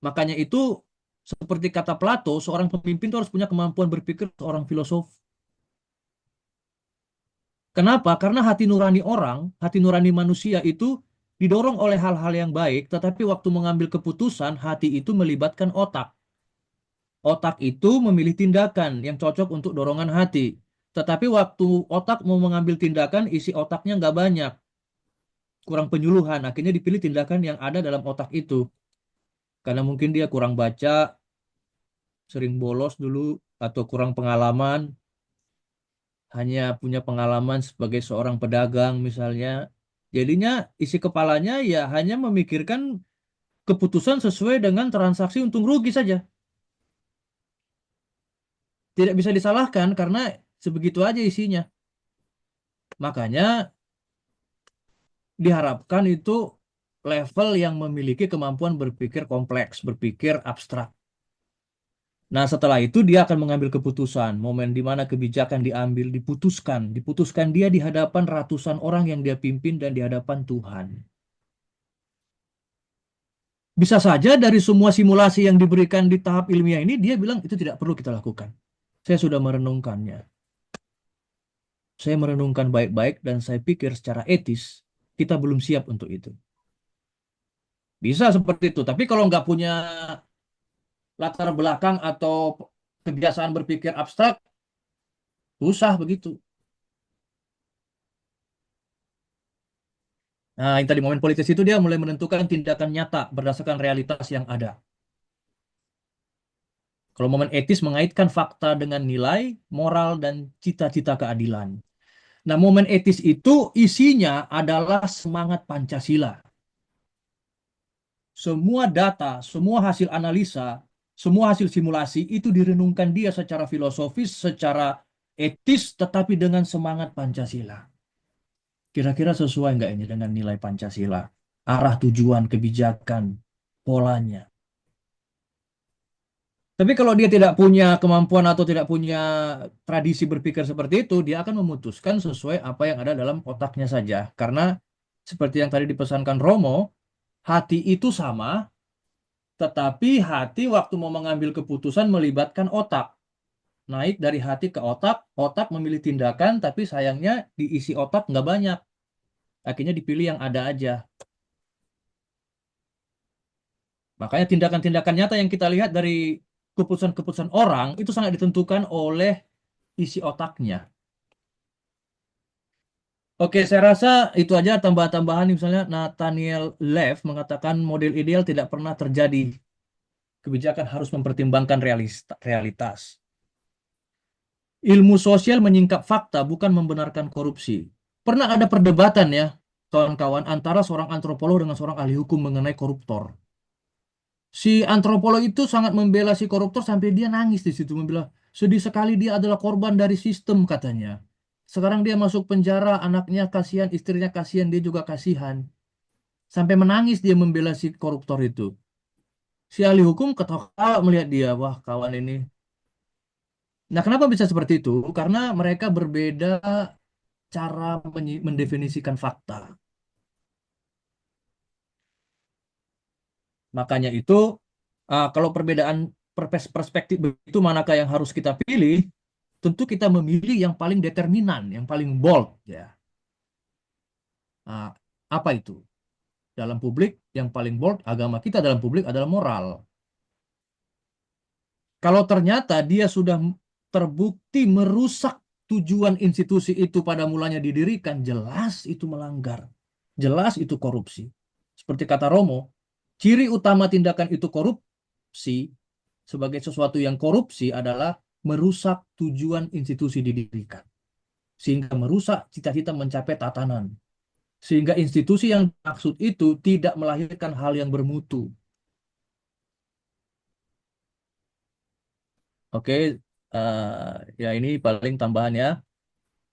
Makanya itu seperti kata Plato, seorang pemimpin itu harus punya kemampuan berpikir seorang filosof. Kenapa? Karena hati nurani orang, hati nurani manusia itu didorong oleh hal-hal yang baik, tetapi waktu mengambil keputusan, hati itu melibatkan otak. Otak itu memilih tindakan yang cocok untuk dorongan hati. Tetapi waktu otak mau mengambil tindakan, isi otaknya nggak banyak. Kurang penyuluhan. Akhirnya dipilih tindakan yang ada dalam otak itu. Karena mungkin dia kurang baca, sering bolos dulu, atau kurang pengalaman, hanya punya pengalaman sebagai seorang pedagang misalnya. Jadinya isi kepalanya ya hanya memikirkan keputusan sesuai dengan transaksi untung rugi saja. Tidak bisa disalahkan karena sebegitu aja isinya. Makanya diharapkan itu level yang memiliki kemampuan berpikir kompleks, berpikir abstrak. Nah, setelah itu dia akan mengambil keputusan, momen di mana kebijakan diambil, diputuskan dia di hadapan ratusan orang yang dia pimpin dan di hadapan Tuhan. Bisa saja dari semua simulasi yang diberikan di tahap ilmiah ini, dia bilang itu tidak perlu kita lakukan. Saya sudah merenungkannya. Saya merenungkan baik-baik dan saya pikir secara etis, kita belum siap untuk itu. Bisa seperti itu. Tapi kalau nggak punya latar belakang atau kebiasaan berpikir abstrak, susah begitu. Nah, yang tadi momen politis itu dia mulai menentukan tindakan nyata berdasarkan realitas yang ada. Kalau momen etis mengaitkan fakta dengan nilai, moral, dan cita-cita keadilan. Nah, momen etis itu isinya adalah semangat Pancasila. Semua data, semua hasil analisa, semua hasil simulasi itu direnungkan dia secara filosofis, secara etis, tetapi dengan semangat Pancasila. Kira-kira sesuai nggak ini dengan nilai Pancasila? Arah tujuan, kebijakan, polanya. Tapi kalau dia tidak punya kemampuan atau tidak punya tradisi berpikir seperti itu, dia akan memutuskan sesuai apa yang ada dalam otaknya saja. Karena seperti yang tadi dipesankan Romo, hati itu sama, tetapi hati waktu mau mengambil keputusan melibatkan otak. Naik dari hati ke otak, otak memilih tindakan, tapi sayangnya diisi otak nggak banyak. Akhirnya dipilih yang ada aja. Makanya tindakan-tindakan nyata yang kita lihat dari keputusan-keputusan orang itu sangat ditentukan oleh isi otaknya. Oke, saya rasa itu aja tambahan-tambahan. Misalnya Nathaniel Lev mengatakan model ideal tidak pernah terjadi. Kebijakan harus mempertimbangkan realitas. Ilmu sosial menyingkap fakta, bukan membenarkan korupsi. Pernah ada perdebatan ya, kawan-kawan, antara seorang antropolog dengan seorang ahli hukum mengenai koruptor. Si antropolog itu sangat membela si koruptor sampai dia nangis di situ, membela sedih sekali dia adalah korban dari sistem katanya. Sekarang dia masuk penjara, anaknya kasihan, istrinya kasihan, dia juga kasihan. Sampai menangis dia membela si koruptor itu. Si ahli hukum ketawa melihat dia, wah kawan ini. Nah, kenapa bisa seperti itu? Karena mereka berbeda cara mendefinisikan fakta. Makanya itu, kalau perbedaan perspektif itu manakah yang harus kita pilih, tentu kita memilih yang paling determinan, yang paling bold. Ya. Nah, apa itu? Dalam publik, yang paling bold, agama kita dalam publik adalah moral. Kalau ternyata dia sudah terbukti merusak tujuan institusi itu pada mulanya didirikan, jelas itu melanggar. Jelas itu korupsi. Seperti kata Romo, ciri utama tindakan itu korupsi sebagai sesuatu yang korupsi adalah merusak tujuan institusi didirikan. Sehingga merusak cita-cita mencapai tatanan. Sehingga institusi yang maksud itu tidak melahirkan hal yang bermutu. Oke, ya ini paling tambahan ya.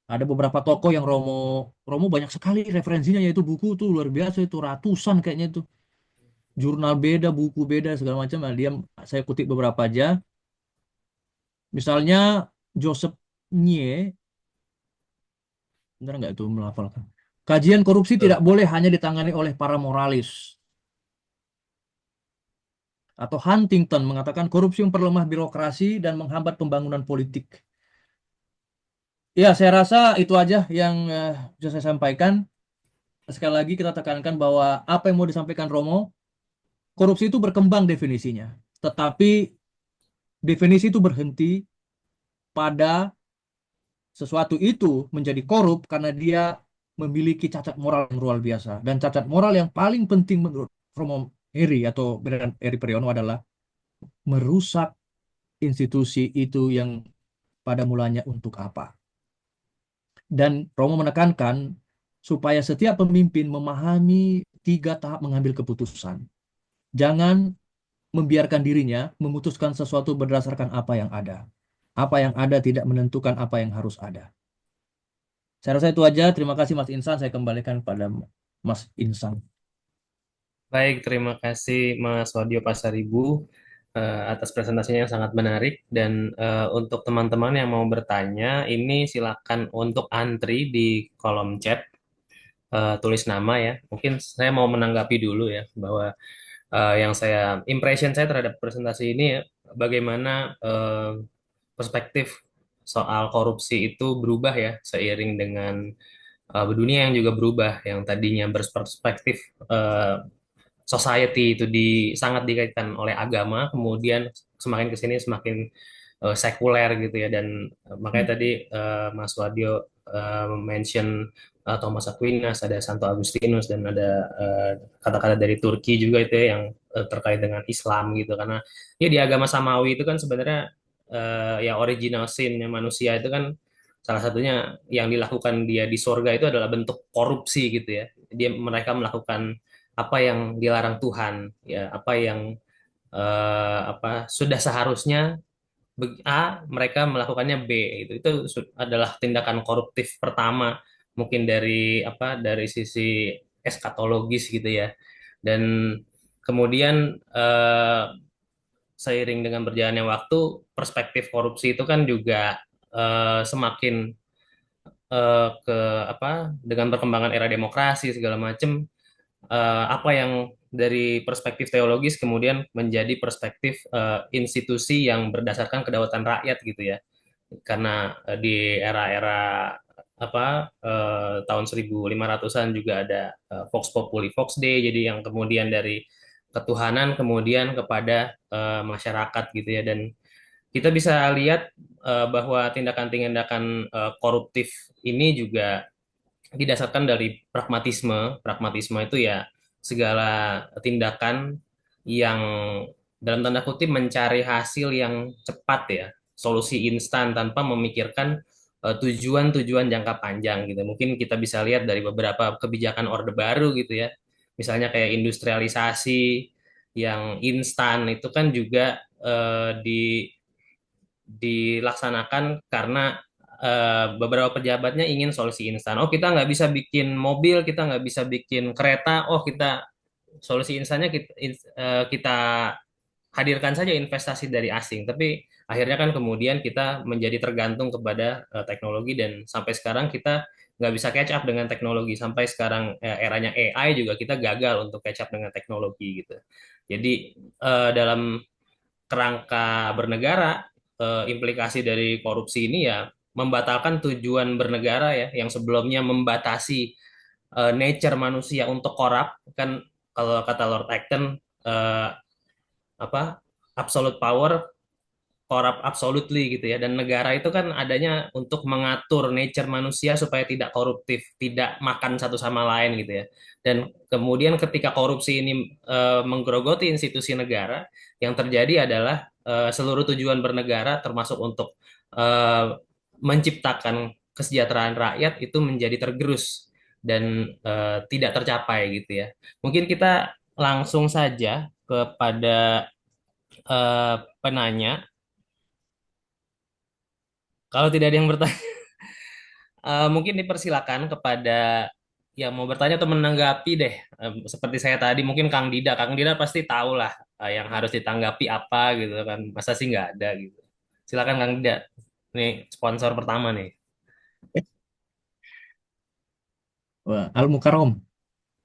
Ada beberapa tokoh yang Romo Romo banyak sekali referensinya, yaitu buku tuh luar biasa, itu ratusan kayaknya itu. Jurnal beda, buku beda segala macam. Nah, dia saya kutip beberapa aja. Misalnya Joseph Nye, benar nggak itu melafalkan? Kajian korupsi Betul. tidak boleh hanya ditangani oleh para moralis. Atau Huntington mengatakan korupsi memperlemah birokrasi dan menghambat pembangunan politik. Ya, saya rasa itu aja yang bisa saya sampaikan. Sekali lagi kita tekankan bahwa apa yang mau disampaikan Romo, korupsi itu berkembang definisinya. Tetapi definisi itu berhenti pada sesuatu itu menjadi korup karena dia memiliki cacat moral yang luar biasa. Dan cacat moral yang paling penting menurut Romo Heri atau Bernard Heri Priyono adalah merusak institusi itu yang pada mulanya untuk apa. Dan Romo menekankan supaya setiap pemimpin memahami 3 tahap mengambil keputusan. Jangan membiarkan dirinya memutuskan sesuatu berdasarkan apa yang ada. Apa yang ada tidak menentukan apa yang harus ada. Saya rasa itu aja. Terima kasih Mas Insan. Saya kembalikan pada Mas Insan. Baik, terima kasih Mas Wadio Pasaribu atas presentasinya yang sangat menarik. Dan untuk teman-teman yang mau bertanya, ini silakan untuk antri di kolom chat, tulis nama ya. Mungkin saya mau menanggapi dulu ya, bahwa yang impression saya terhadap presentasi ini ya, bagaimana perspektif soal korupsi itu berubah ya seiring dengan dunia yang juga berubah, yang tadinya berperspektif eh, society itu sangat dikaitkan oleh agama, kemudian semakin ke sini semakin sekuler gitu ya. Dan makanya tadi Mas Wadio mention Thomas Aquinas, ada Santo Agustinus, dan ada kata-kata dari Turki juga itu ya, yang terkait dengan Islam gitu. Karena ya di agama Samawi itu kan sebenarnya ya original sin-nya manusia itu kan salah satunya yang dilakukan dia di surga itu adalah bentuk korupsi gitu ya. Mereka melakukan apa yang dilarang Tuhan, ya apa yang sudah seharusnya A, mereka melakukannya B. Itu adalah tindakan koruptif pertama mungkin dari sisi eskatologis gitu ya. Dan kemudian seiring dengan berjalannya waktu, perspektif korupsi itu kan juga semakin ke dengan perkembangan era demokrasi segala macam, apa yang dari perspektif teologis kemudian menjadi perspektif institusi yang berdasarkan kedaulatan rakyat gitu ya. Karena di era-era tahun 1500-an juga ada Vox Populi Vox Dei, jadi yang kemudian dari ketuhanan kemudian kepada masyarakat gitu ya. Dan kita bisa lihat bahwa tindakan-tindakan koruptif ini juga didasarkan dari pragmatisme. Pragmatisme itu ya segala tindakan yang dalam tanda kutip mencari hasil yang cepat ya, solusi instan tanpa memikirkan tujuan-tujuan jangka panjang gitu. Mungkin kita bisa lihat dari beberapa kebijakan Orde Baru gitu ya. Misalnya kayak industrialisasi yang instan itu kan juga dilaksanakan karena beberapa pejabatnya ingin solusi instan. Oh, kita nggak bisa bikin mobil, kita nggak bisa bikin kereta. Oh, kita solusi instannya kita hadirkan saja investasi dari asing. Tapi akhirnya kan kemudian kita menjadi tergantung kepada teknologi dan sampai sekarang kita nggak bisa catch up dengan teknologi. Sampai sekarang eranya AI juga kita gagal untuk catch up dengan teknologi gitu. Jadi dalam kerangka bernegara, implikasi dari korupsi ini ya membatalkan tujuan bernegara ya, yang sebelumnya membatasi nature manusia untuk korup kan, kalau kata Lord Acton eh, apa absolute power corrupt absolutely gitu ya, dan negara itu kan adanya untuk mengatur nature manusia supaya tidak koruptif, tidak makan satu sama lain gitu ya. Dan kemudian ketika korupsi ini menggerogoti institusi negara, yang terjadi adalah seluruh tujuan bernegara termasuk untuk eh, menciptakan kesejahteraan rakyat itu menjadi tergerus dan tidak tercapai gitu ya. Mungkin kita langsung saja kepada penanya. Kalau tidak ada yang bertanya, mungkin dipersilakan kepada yang mau bertanya atau menanggapi deh. Seperti saya tadi, mungkin Kang Dida. Kang Dida pasti tahu lah yang harus ditanggapi apa gitu kan. Masa sih nggak ada gitu. Silakan Kang Dida. Nih sponsor pertama nih. Wah, Al Mukarrom.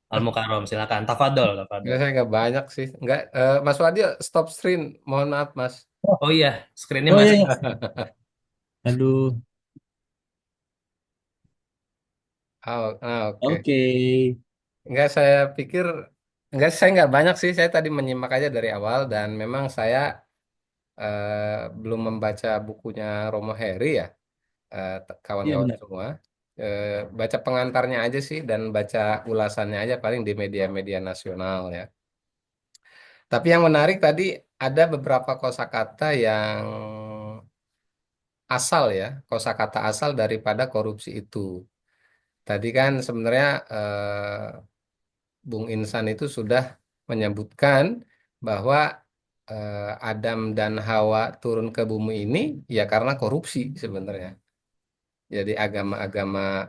Al Mukarrom, silakan. Tafadol, Enggak, tafadol. saya nggak banyak sih. Enggak, Mas Wadi stop screen. Mohon maaf, Mas. Oh iya, screennya Oh iya, mati. iya. Aduh. Oke. Oke. Enggak, saya pikir saya nggak banyak sih. Saya tadi menyimak aja dari awal dan memang saya belum membaca bukunya Romo Heri ya, Iya kawan-kawan benar. semua. Baca pengantarnya aja sih dan baca ulasannya aja paling di media-media nasional ya. Tapi yang menarik tadi ada beberapa kosakata yang asal ya, kosakata asal daripada korupsi itu. Tadi kan sebenarnya Bung Insan itu sudah menyebutkan bahwa Adam dan Hawa turun ke bumi ini ya karena korupsi sebenarnya. Jadi agama-agama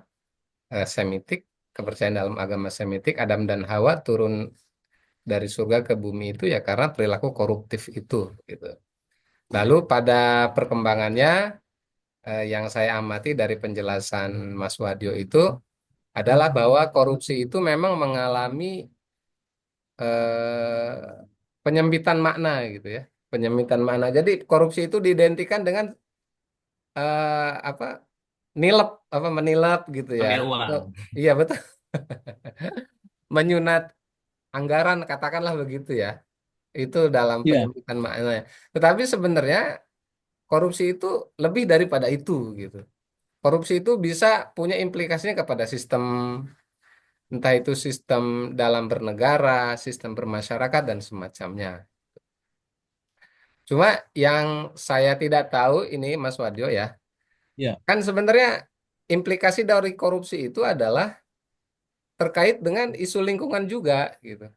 Semitik, kepercayaan dalam agama Semitik, Adam dan Hawa turun dari surga ke bumi itu ya karena perilaku koruptif itu gitu. Lalu pada perkembangannya yang saya amati dari penjelasan Mas Wadio itu adalah bahwa korupsi itu memang mengalami penyempitan makna gitu ya. Penyempitan makna. Jadi korupsi itu diidentikan dengan apa? Nilep apa menilap gitu ya. Ambil Atau uang. iya betul, menyunat anggaran katakanlah begitu ya. Itu dalam Iya, penyempitan makna. Tetapi sebenarnya korupsi itu lebih daripada itu gitu. Korupsi itu bisa punya implikasinya kepada sistem, entah itu sistem dalam bernegara, sistem bermasyarakat, dan semacamnya. Cuma yang saya tidak tahu ini Mas Wadio ya, iya, kan sebenarnya implikasi dari korupsi itu adalah terkait dengan isu lingkungan juga gitu.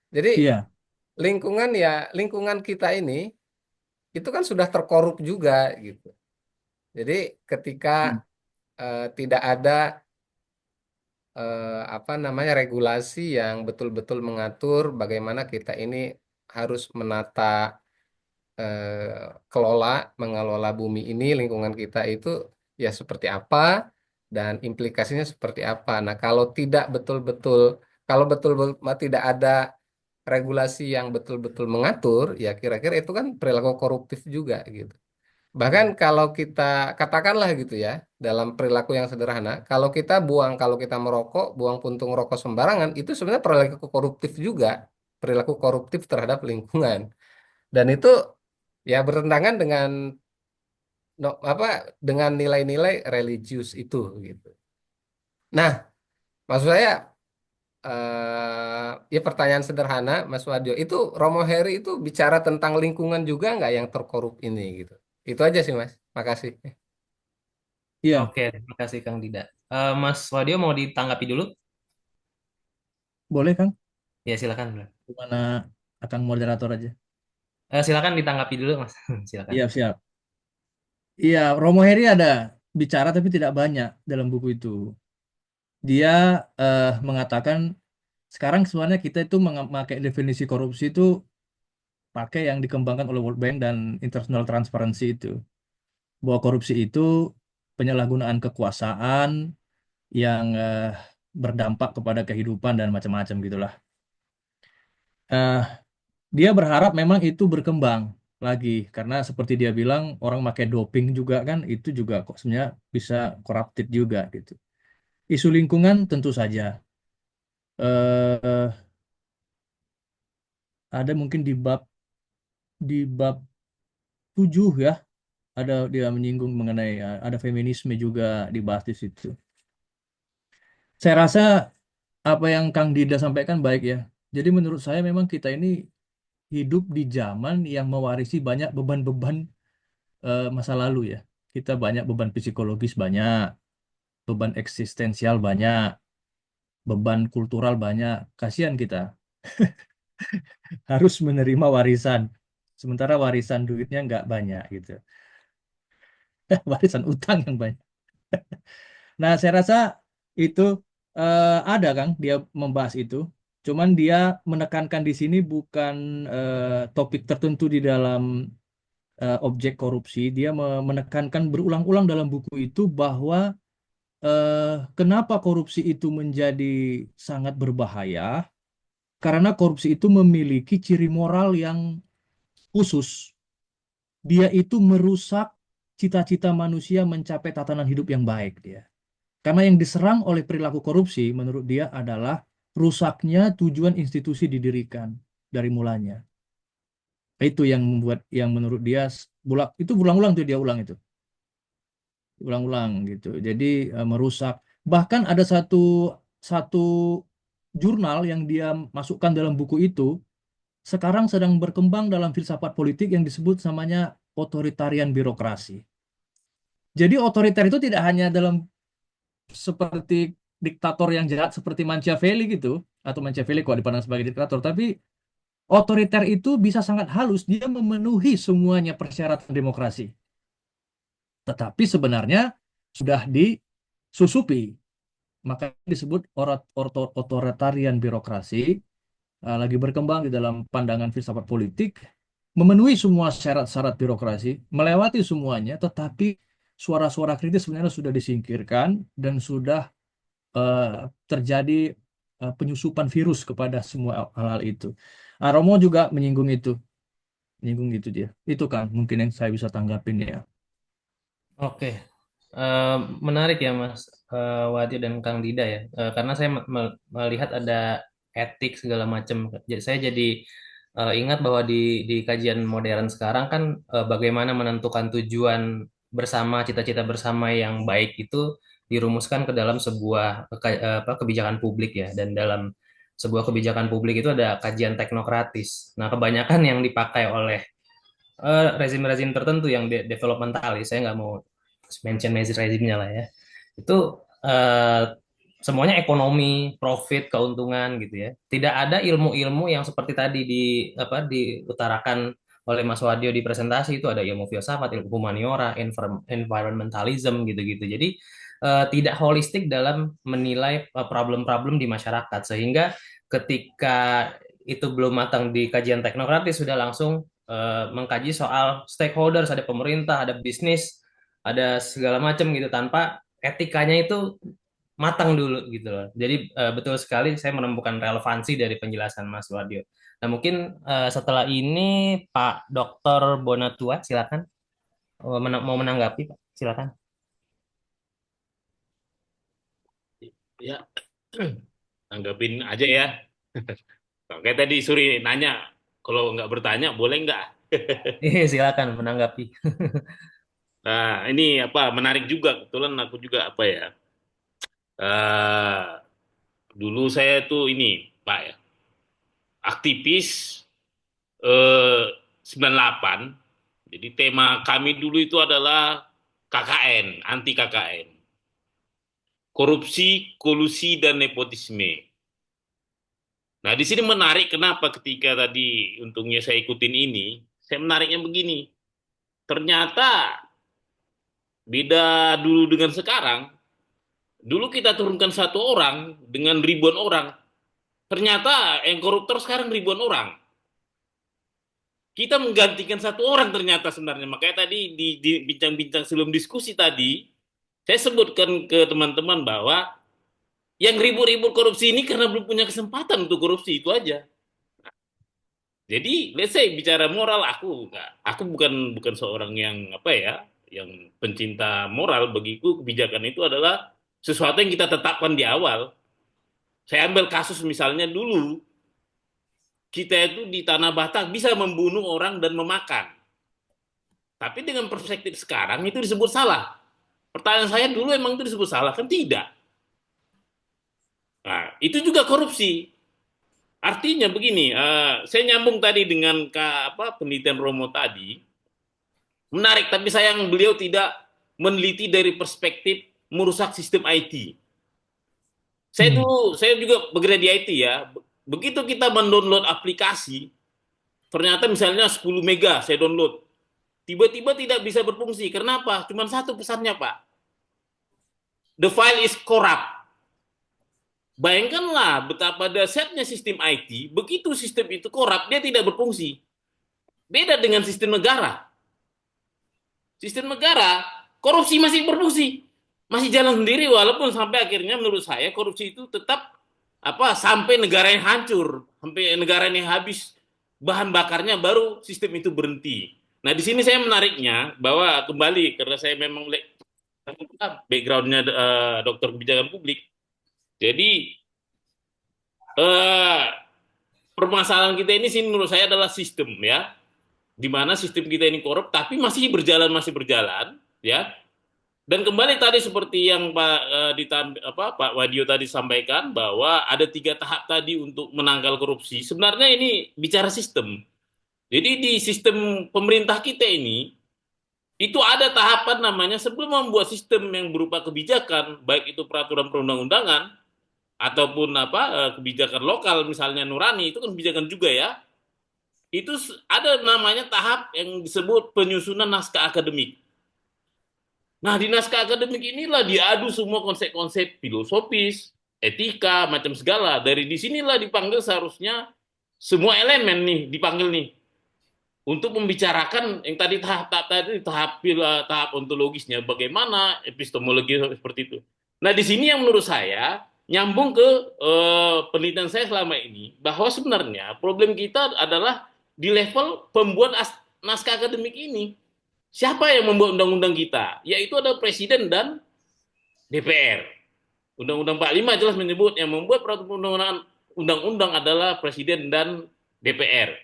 Jadi iya. lingkungan ya, lingkungan kita ini itu kan sudah terkorup juga gitu. Jadi ketika Hmm. tidak ada apa namanya regulasi yang betul-betul mengatur bagaimana kita ini harus menata kelola mengelola bumi ini lingkungan kita itu ya seperti apa dan implikasinya seperti apa. Nah, kalau betul-betul tidak ada regulasi yang betul-betul mengatur, ya kira-kira itu kan perilaku koruptif juga gitu. Bahkan kalau kita katakanlah gitu ya, dalam perilaku yang sederhana, kalau kita merokok, buang puntung rokok sembarangan, itu sebenarnya perilaku koruptif juga, perilaku koruptif terhadap lingkungan. Dan itu ya bertentangan dengan no, apa dengan nilai-nilai religius itu gitu. Nah, maksud saya ya pertanyaan sederhana, Mas Wadio, itu Romo Heri itu bicara tentang lingkungan juga nggak yang terkorup ini gitu. Itu aja sih Mas. Makasih. Iya, Oke, terima kasih Kang Dida. Mas Wadio mau ditanggapi dulu? boleh Kang. Ya silakan. Bro. Gimana Akang moderator aja. Silakan ditanggapi dulu Mas. Silakan. Iya, siap. Iya, Romo Heri ada bicara tapi tidak banyak dalam buku itu. Dia mengatakan sekarang sebenarnya kita itu memakai definisi korupsi itu pakai yang dikembangkan oleh World Bank dan International Transparency itu. Bahwa korupsi itu penyalahgunaan kekuasaan yang berdampak kepada kehidupan dan macam-macam gitulah. Eh, dia berharap memang itu berkembang lagi karena seperti dia bilang orang pakai doping juga kan itu juga kok sebenarnya bisa corrupted juga gitu. Isu lingkungan tentu saja. eh ada mungkin di bab 7 ya ada dia menyinggung mengenai ada feminisme juga dibahas di situ. Saya rasa apa yang Kang Dida sampaikan baik ya. Jadi menurut saya memang kita ini hidup di zaman yang mewarisi banyak beban-beban masa lalu ya. Kita banyak beban psikologis banyak, beban eksistensial banyak, beban kultural banyak. Kasihan kita harus menerima warisan. Sementara warisan duitnya nggak banyak gitu. Warisan utang yang banyak. Nah, saya rasa itu ada Kang, dia membahas itu. Cuman dia menekankan di sini bukan topik tertentu di dalam objek korupsi. Dia menekankan berulang-ulang dalam buku itu bahwa kenapa korupsi itu menjadi sangat berbahaya? Karena korupsi itu memiliki ciri moral yang khusus. Dia itu merusak cita-cita manusia mencapai tatanan hidup yang baik dia. Karena yang diserang oleh perilaku korupsi menurut dia adalah rusaknya tujuan institusi didirikan dari mulanya. Itu yang membuat yang menurut dia itu berulang-ulang tuh dia ulang itu. Ulang-ulang gitu. Jadi merusak. Bahkan ada satu satu jurnal yang dia masukkan dalam buku itu sekarang sedang berkembang dalam filsafat politik yang disebut namanya otoritarian birokrasi. Jadi otoriter itu tidak hanya dalam seperti diktator yang jahat seperti Machiavelli gitu, atau Machiavelli kok dipandang sebagai diktator, tapi otoriter itu bisa sangat halus, dia memenuhi semuanya persyaratan demokrasi. Tetapi sebenarnya sudah disusupi, makanya disebut otoritarian birokrasi, lagi berkembang di dalam pandangan filsafat politik, memenuhi semua syarat-syarat birokrasi, melewati semuanya, tetapi suara-suara kritis sebenarnya sudah disingkirkan dan sudah eh, terjadi penyusupan virus kepada semua hal-hal itu. Romo juga menyinggung itu dia. Itu kan mungkin yang saya bisa tanggapin ya. Oke, Eh, menarik ya Mas Wadi dan Kang Dida ya. Karena saya melihat ada etik segala macam. Jadi saya jadi ingat bahwa di kajian modern sekarang kan bagaimana menentukan tujuan bersama, cita-cita bersama yang baik itu dirumuskan ke dalam sebuah kebijakan publik ya. Dan dalam sebuah kebijakan publik itu ada kajian teknokratis. Nah, kebanyakan yang dipakai oleh rezim-rezim tertentu yang developmentalis, saya nggak mau mention rezimnya lah ya, itu eh, semuanya ekonomi, profit, keuntungan gitu ya. Tidak ada ilmu-ilmu yang seperti tadi diutarakan oleh Mas Wadio di presentasi itu ada ilmu filsafat, ilmu humaniora, environmentalism gitu-gitu. Jadi tidak holistik dalam menilai problem-problem di masyarakat sehingga ketika itu belum matang di kajian teknokratis sudah langsung mengkaji soal stakeholders, ada pemerintah, ada bisnis, ada segala macam gitu tanpa etikanya itu matang dulu gitu loh. Jadi betul sekali saya menemukan relevansi dari penjelasan Mas Wadio. Nah mungkin setelah ini Pak Dr. Bonatua silakan. Mau menanggapi Pak silakan. Ya, tanggapin aja ya. Kayak tadi Suri nanya, kalau nggak bertanya boleh nggak? Silakan menanggapi. Nah, ini apa menarik juga. Kebetulan aku juga apa ya Eh, dulu saya tuh ini, Pak ya, aktivis 98. Jadi tema kami dulu itu adalah KKN, anti KKN. Korupsi, kolusi, dan nepotisme. Nah, di sini menarik kenapa ketika tadi untungnya saya ikutin ini, saya menariknya begini. Ternyata beda dulu dengan sekarang. Dulu kita turunkan satu orang dengan ribuan orang. Ternyata yang koruptor sekarang ribuan orang. Kita menggantikan satu orang ternyata sebenarnya. Makanya tadi di bincang-bincang sebelum diskusi tadi, saya sebutkan ke teman-teman bahwa yang ribut-ribut korupsi ini karena belum punya kesempatan untuk korupsi, itu aja. Jadi, let's say bicara moral, aku bukan bukan seorang yang apa ya, yang pencinta moral. Bagiku kebijakan itu adalah sesuatu yang kita tetapkan di awal. Saya ambil kasus misalnya dulu, kita itu di Tanah Batak bisa membunuh orang dan memakan. Tapi dengan perspektif sekarang itu disebut salah. Pertanyaan saya dulu emang itu disebut salah kan tidak? Nah, itu juga korupsi. Artinya begini, saya nyambung tadi dengan penelitian Romo tadi, menarik, tapi sayang beliau tidak meneliti dari perspektif merusak sistem IT. Saya juga bekerja di IT ya. Begitu kita mendownload aplikasi, ternyata misalnya 10 mega saya download, tiba-tiba tidak bisa berfungsi. Kenapa? Cuma satu pesannya, Pak. The file is corrupt. Bayangkanlah betapa dahsyatnya sistem IT, begitu sistem itu korup, dia tidak berfungsi. Beda dengan sistem negara. Sistem negara, korupsi masih berfungsi. Masih jalan sendiri, walaupun sampai akhirnya menurut saya korupsi itu tetap sampai negara yang hancur, sampai negara yang habis bahan bakarnya baru sistem itu berhenti. Nah, di sini saya menariknya bahwa kembali karena saya memang backgroundnya dokter kebijakan publik. Jadi eh, permasalahan kita ini sih menurut saya adalah sistem ya, di mana sistem kita ini korup tapi masih berjalan ya. Dan kembali tadi seperti yang Pak Wadio tadi sampaikan bahwa ada 3 tahap tadi untuk menangkal korupsi. Sebenarnya ini bicara sistem. Jadi di sistem pemerintah kita ini itu ada tahapan namanya sebelum membuat sistem yang berupa kebijakan, baik itu peraturan perundang-undangan ataupun kebijakan lokal misalnya nurani, itu kan kebijakan juga ya. Itu ada namanya tahap yang disebut penyusunan naskah akademik. Nah, di naskah akademik inilah diadu semua konsep-konsep filosofis, etika, macam segala. Dari di sinilah dipanggil seharusnya semua elemen nih dipanggil nih untuk membicarakan yang tadi tahap ontologisnya bagaimana epistemologi seperti itu. Nah, di sini yang menurut saya nyambung ke penelitian saya selama ini bahwa sebenarnya problem kita adalah di level pembuat naskah akademik ini. Siapa yang membuat undang-undang kita? Yaitu ada Presiden dan DPR. Undang-Undang 45 jelas menyebut yang membuat peraturan undang-undang adalah Presiden dan DPR.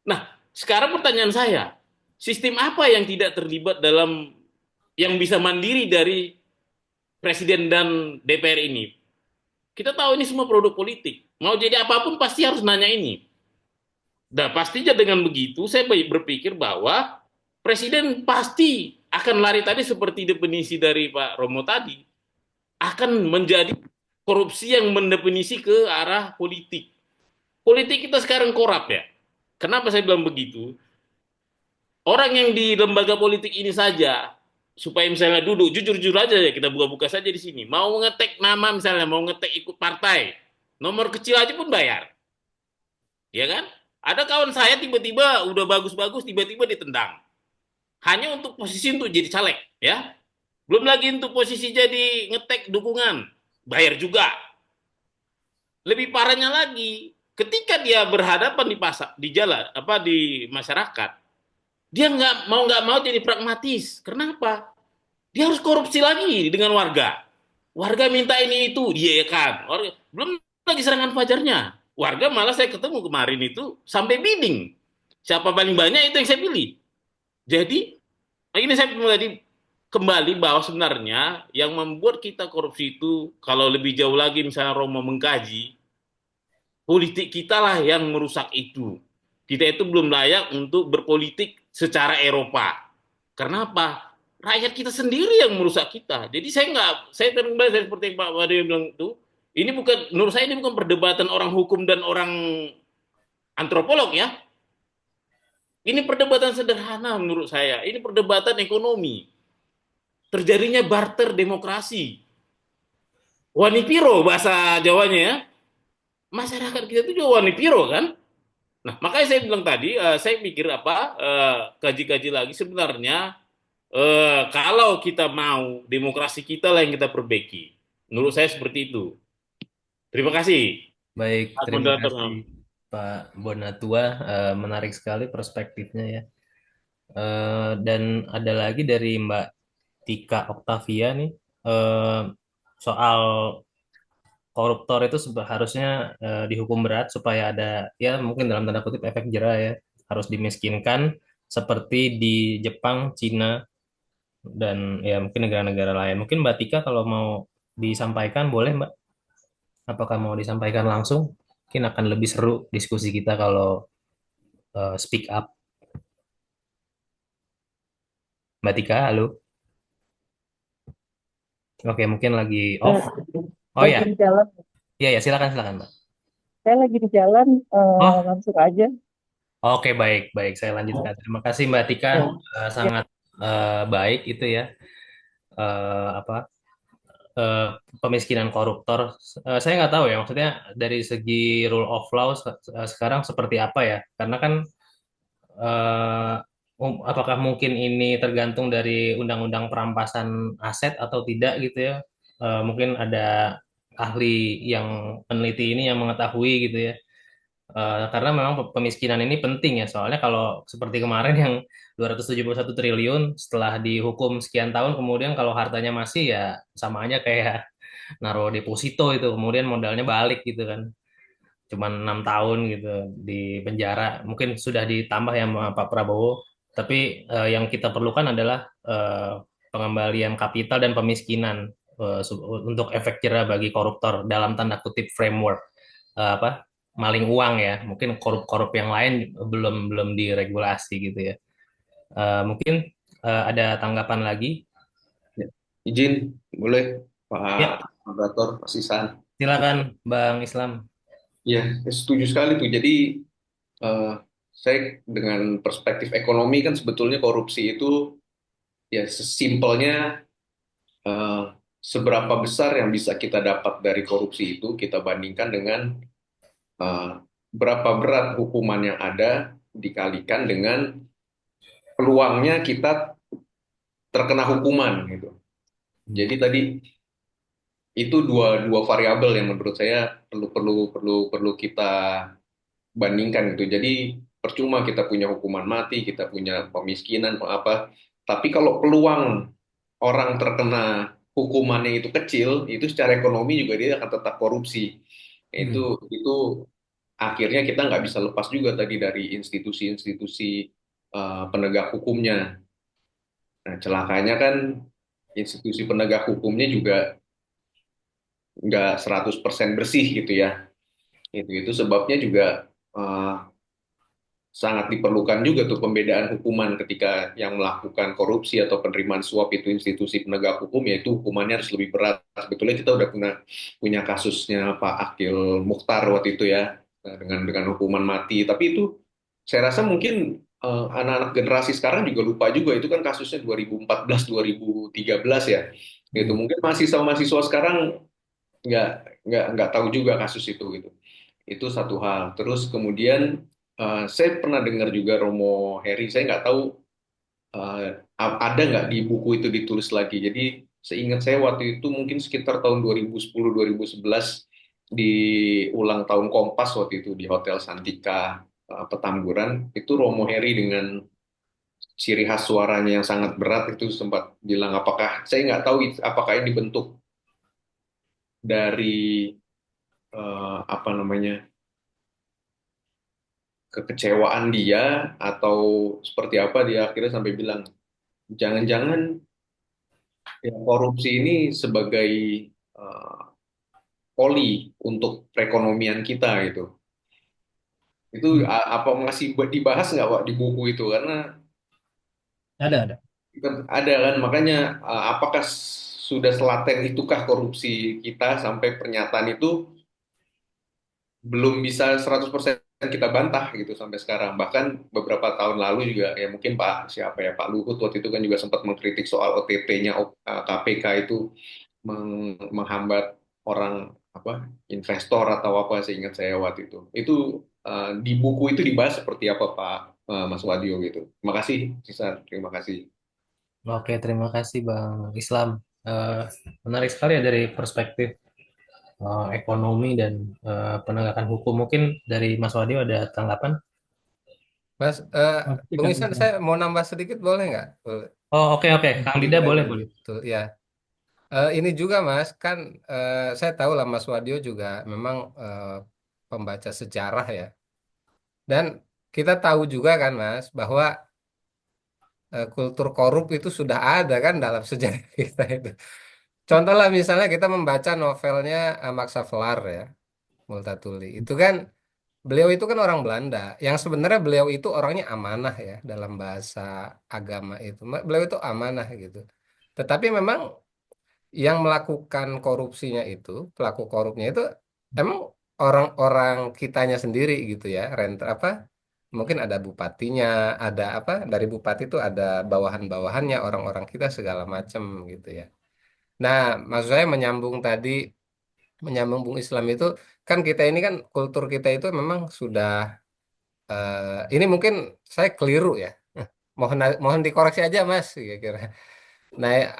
Nah, sekarang pertanyaan saya, sistem apa yang tidak terlibat dalam yang bisa mandiri dari Presiden dan DPR ini? Kita tahu ini semua produk politik. Mau jadi apapun pasti harus nanya ini. Nah, pastinya dengan begitu saya berpikir bahwa Presiden pasti akan lari tadi seperti definisi dari Pak Romo tadi, akan menjadi korupsi yang mendefinisi ke arah politik. Politik kita sekarang korup ya. Kenapa saya bilang begitu? Orang yang di lembaga politik ini saja, supaya misalnya duduk, jujur-jujur aja ya, kita buka-buka saja di sini. Mau ngetek nama misalnya, mau ngetek ikut partai, nomor kecil aja pun bayar. Ya kan? Ada kawan saya tiba-tiba udah bagus-bagus, tiba-tiba ditendang. Hanya untuk posisi untuk jadi caleg, ya. Belum lagi untuk posisi jadi ngetek dukungan, bayar juga. Lebih parahnya lagi, ketika dia berhadapan di pasar, di jalan, di masyarakat, dia nggak mau jadi pragmatis. Kenapa? Dia harus korupsi lagi dengan warga. Warga minta ini itu, dia kan. Belum lagi serangan fajarnya. Warga malah saya ketemu kemarin itu sampai bidding. Siapa paling banyak itu yang saya pilih. Jadi, ini saya tadi kembali bahwa sebenarnya yang membuat kita korupsi itu kalau lebih jauh lagi misalnya Romo mengkaji, politik kita lah yang merusak itu. Kita itu belum layak untuk berpolitik secara Eropa. Karena apa? Rakyat kita sendiri yang merusak kita. Jadi saya nggak, saya kembali saya seperti yang Pak Wade bilang itu, ini bukan, menurut saya ini bukan perdebatan orang hukum dan orang antropolog ya. Ini perdebatan sederhana menurut saya. Ini perdebatan ekonomi. Terjadinya barter demokrasi. Wanipiro bahasa Jawanya ya. Masyarakat kita itu juga wanipiro kan. Nah, makanya saya bilang tadi, saya pikir apa, kaji-kaji lagi sebenarnya kalau kita mau demokrasi kita lah yang kita perbaiki. Menurut saya seperti itu. Terima kasih, Baik, Pak terima Moderator. kasih Pak Bonatua. Menarik sekali perspektifnya ya. Dan ada lagi dari Mbak Tika Oktavia nih, eh, soal koruptor itu harusnya dihukum berat supaya ada, ya mungkin dalam tanda kutip, efek jera ya, harus dimiskinkan seperti di Jepang, Cina, dan ya mungkin negara-negara lain. Mungkin Mbak Tika kalau mau disampaikan boleh Mbak. Apakah mau disampaikan langsung? Mungkin akan lebih seru diskusi kita kalau speak up. Mbak Tika, halo. Oke, mungkin lagi off. Eh, Oh ya, lagi di jalan. iya ya, silakan silakan Mbak. Saya lagi di jalan, Oh, langsung aja. oke, baik baik. Saya lanjutkan. Terima kasih Mbak Tika. Ya, ya. Sangat baik itu ya. Apa eh, pemiskinan koruptor. Saya nggak tahu ya, maksudnya dari segi rule of law sekarang seperti apa ya? Karena kan eh, apakah mungkin ini tergantung dari undang-undang perampasan aset atau tidak gitu ya? Mungkin ada ahli yang peneliti ini yang mengetahui gitu ya. Karena memang pemiskinan ini penting ya, soalnya kalau seperti kemarin yang 271 triliun setelah dihukum sekian tahun, kemudian kalau hartanya masih ya sama aja kayak naruh deposito itu, kemudian modalnya balik gitu kan. Cuman 6 tahun gitu di penjara, mungkin sudah ditambah ya sama Pak Prabowo, tapi yang kita perlukan adalah pengembalian kapital dan pemiskinan untuk efek jera bagi koruptor dalam tanda kutip framework apa maling uang ya, mungkin korup-korup yang lain belum belum diregulasi gitu ya. Mungkin ada tanggapan lagi. Ya, izin, boleh Ya, Pak Moderator, Pak Sisan. silakan Bang Islam. Ya, saya setuju sekali tuh. Jadi eh, saya dengan perspektif ekonomi kan sebetulnya korupsi itu ya sesimpelnya eh, seberapa besar yang bisa kita dapat dari korupsi itu kita bandingkan dengan eh, berapa berat hukuman yang ada dikalikan dengan peluangnya kita terkena hukuman gitu. Jadi tadi itu dua dua variabel yang menurut saya perlu perlu perlu perlu kita bandingkan gitu. Jadi percuma kita punya hukuman mati, kita punya pemiskinan apa, tapi kalau peluang orang terkena hukumannya itu kecil, itu secara ekonomi juga dia akan tetap korupsi. Hmm. Itu akhirnya kita nggak bisa lepas juga tadi dari institusi-institusi penegak hukumnya. Nah, celakanya kan institusi penegak hukumnya juga nggak 100% bersih gitu ya. Itu sebabnya juga eh, sangat diperlukan juga tuh pembedaan hukuman ketika yang melakukan korupsi atau penerimaan suap itu institusi penegak hukum, yaitu hukumannya harus lebih berat. Sebetulnya kita udah punya kasusnya Pak Akil Mukhtar waktu itu ya, dengan hukuman mati. Tapi itu saya rasa mungkin anak-anak generasi sekarang juga lupa juga itu kan kasusnya 2014 2013 ya. Gitu. Hmm. Mungkin mahasiswa-mahasiswa sekarang nggak tahu juga kasus itu gitu. Itu satu hal. Terus kemudian saya pernah dengar juga Romo Heri, saya nggak tahu ada nggak di buku itu ditulis lagi. Jadi seingat saya waktu itu mungkin sekitar tahun 2010-2011 di ulang tahun Kompas waktu itu di Hotel Santika Petamburan, itu Romo Heri dengan ciri khas suaranya yang sangat berat itu sempat bilang apakah saya nggak tahu apakah ini bentuk dari apa namanya kekecewaan dia atau seperti apa, dia akhirnya sampai bilang jangan-jangan ya, korupsi ini sebagai eh, poli untuk perekonomian kita gitu. Itu apa masih dibahas nggak Pak di buku itu? Karena Ada. ada kan, makanya apakah sudah selaten itukah korupsi kita sampai pernyataan itu belum bisa 100% kita bantah gitu sampai sekarang. Bahkan beberapa tahun lalu juga ya mungkin Pak Luhut waktu itu kan juga sempat mengkritik soal OTT-nya KPK itu menghambat orang apa investor atau apa, seingat saya waktu itu. Itu di buku itu dibahas seperti apa Pak Mas Wadio gitu. Terima kasih, Sisan. Terima kasih. Oke, terima kasih Bang Islam. Eh, Menarik sekali ya dari perspektif ekonomi dan penegakan hukum. Mungkin dari Mas Wadi ada tanggapan? Mas, Oke, Bung Kang Isan, Isan. saya mau nambah sedikit boleh nggak? Boleh. Oh, oke, oke. Kang Dida Sedikit aja. boleh, boleh. Betul, ya. Ini juga Mas, kan saya tahu lah Mas Wadio juga memang pembaca sejarah ya. Dan kita tahu juga kan Mas, bahwa kultur korup itu sudah ada kan dalam sejarah kita itu. Contoh lah misalnya kita membaca novelnya Max Havelaar ya, Multatuli. Itu kan beliau itu kan orang Belanda, yang sebenarnya beliau itu orangnya amanah ya dalam bahasa agama itu. Beliau itu amanah gitu. Tetapi memang yang melakukan korupsinya itu, pelaku korupnya itu emang orang-orang kitanya sendiri gitu ya, rent apa? Mungkin ada bupatinya, ada apa? Dari bupati itu ada bawahan-bawahannya, orang-orang kita segala macam gitu ya. Nah, maksud saya menyambung tadi, menyambung Bung Islam itu, kan kita ini kan kultur kita itu memang sudah, ini mungkin saya keliru ya. Mohon mohon dikoreksi aja Mas, kira-kira. Nah,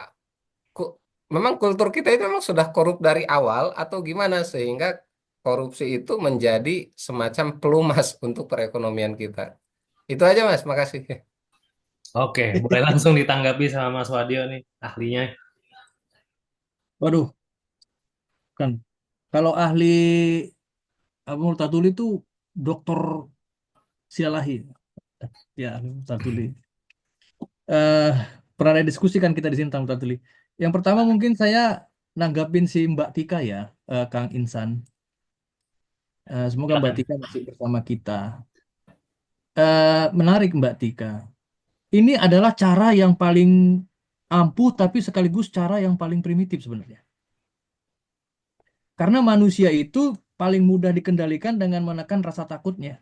ku- memang kultur kita itu memang sudah korup dari awal atau gimana sehingga korupsi itu menjadi semacam pelumas untuk perekonomian kita. Itu aja Mas, makasih. Oke, boleh langsung ditanggapi sama Mas Wadio nih, ahlinya. Waduh, kan kalau ahli Abu Multatuli itu dokter Sialahi. Ya, Abu Multatuli. Eh, Pernah ada diskusi kan kita di sini tentang Multatuli. Yang pertama mungkin saya nanggapin si Mbak Tika ya, Kang Insan. Semoga Mbak Tika masih bersama kita. Menarik Mbak Tika. Ini adalah cara yang paling ampuh tapi sekaligus cara yang paling primitif sebenarnya. Karena manusia itu paling mudah dikendalikan dengan menekan rasa takutnya.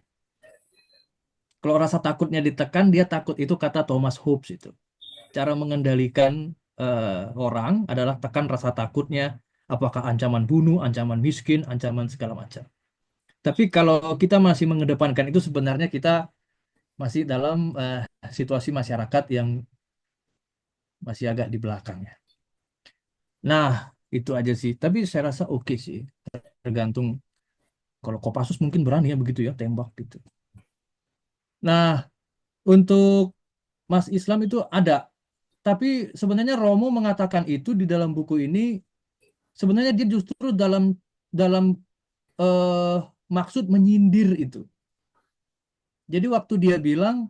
Kalau rasa takutnya ditekan, dia takut. Itu kata Thomas Hobbes itu. Cara mengendalikan orang adalah tekan rasa takutnya. Apakah ancaman bunuh, ancaman miskin, ancaman segala macam. Tapi kalau kita masih mengedepankan itu, sebenarnya kita masih dalam situasi masyarakat yang masih agak di belakangnya. Nah, itu aja sih. Tapi saya rasa oke sih. Tergantung. Kalau Kopassus mungkin berani ya begitu ya, tembak gitu. Nah, untuk Mas Islam itu ada. Tapi sebenarnya Romo mengatakan itu di dalam buku ini, sebenarnya dia justru dalam dalam eh, maksud menyindir itu. Jadi waktu dia bilang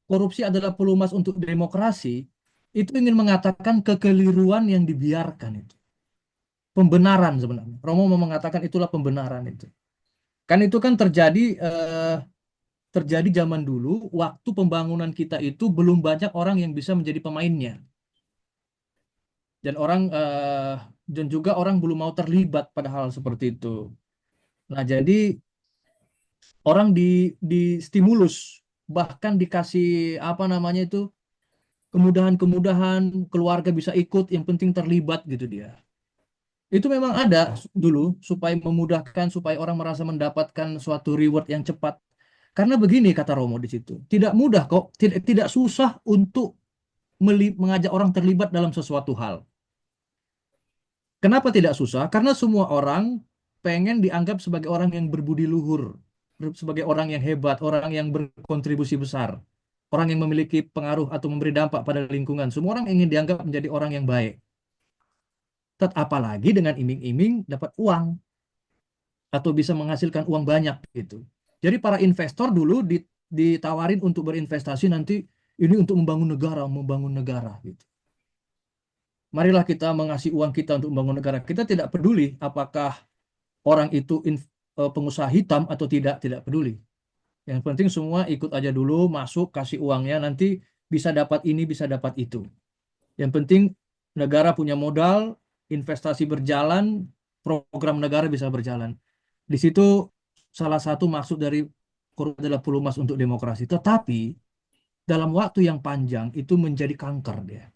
korupsi adalah pelumas untuk demokrasi, itu ingin mengatakan kekeliruan yang dibiarkan itu. Pembenaran sebenarnya. Romo mau mengatakan itulah pembenaran itu. Kan itu kan terjadi zaman dulu waktu pembangunan kita itu belum banyak orang yang bisa menjadi pemainnya. Dan dan juga orang belum mau terlibat pada hal seperti itu. Nah, jadi orang di stimulus, bahkan dikasih apa namanya itu kemudahan-kemudahan, keluarga bisa ikut, yang penting terlibat gitu dia. Itu memang ada dulu supaya memudahkan, supaya orang merasa mendapatkan suatu reward yang cepat. Karena begini kata Romo di situ, tidak mudah kok, tidak susah untuk mengajak orang terlibat dalam sesuatu hal. Kenapa tidak susah? Karena semua orang pengen dianggap sebagai orang yang berbudi luhur, sebagai orang yang hebat, orang yang berkontribusi besar, orang yang memiliki pengaruh atau memberi dampak pada lingkungan. Semua orang ingin dianggap menjadi orang yang baik. Apalagi dengan iming-iming dapat uang atau bisa menghasilkan uang banyak gitu. Jadi para investor dulu ditawarin untuk berinvestasi nanti ini untuk membangun negara gitu. marilah kita mengasih uang kita untuk membangun negara. Kita tidak peduli apakah orang itu pengusaha hitam atau tidak peduli. Yang penting semua ikut aja dulu, masuk, kasih uangnya, nanti bisa dapat ini, bisa dapat itu. Yang penting negara punya modal, investasi berjalan, program negara bisa berjalan. Di situ salah satu maksud dari korup adalah pelumas untuk demokrasi. Tetapi dalam waktu yang panjang itu menjadi kanker dia.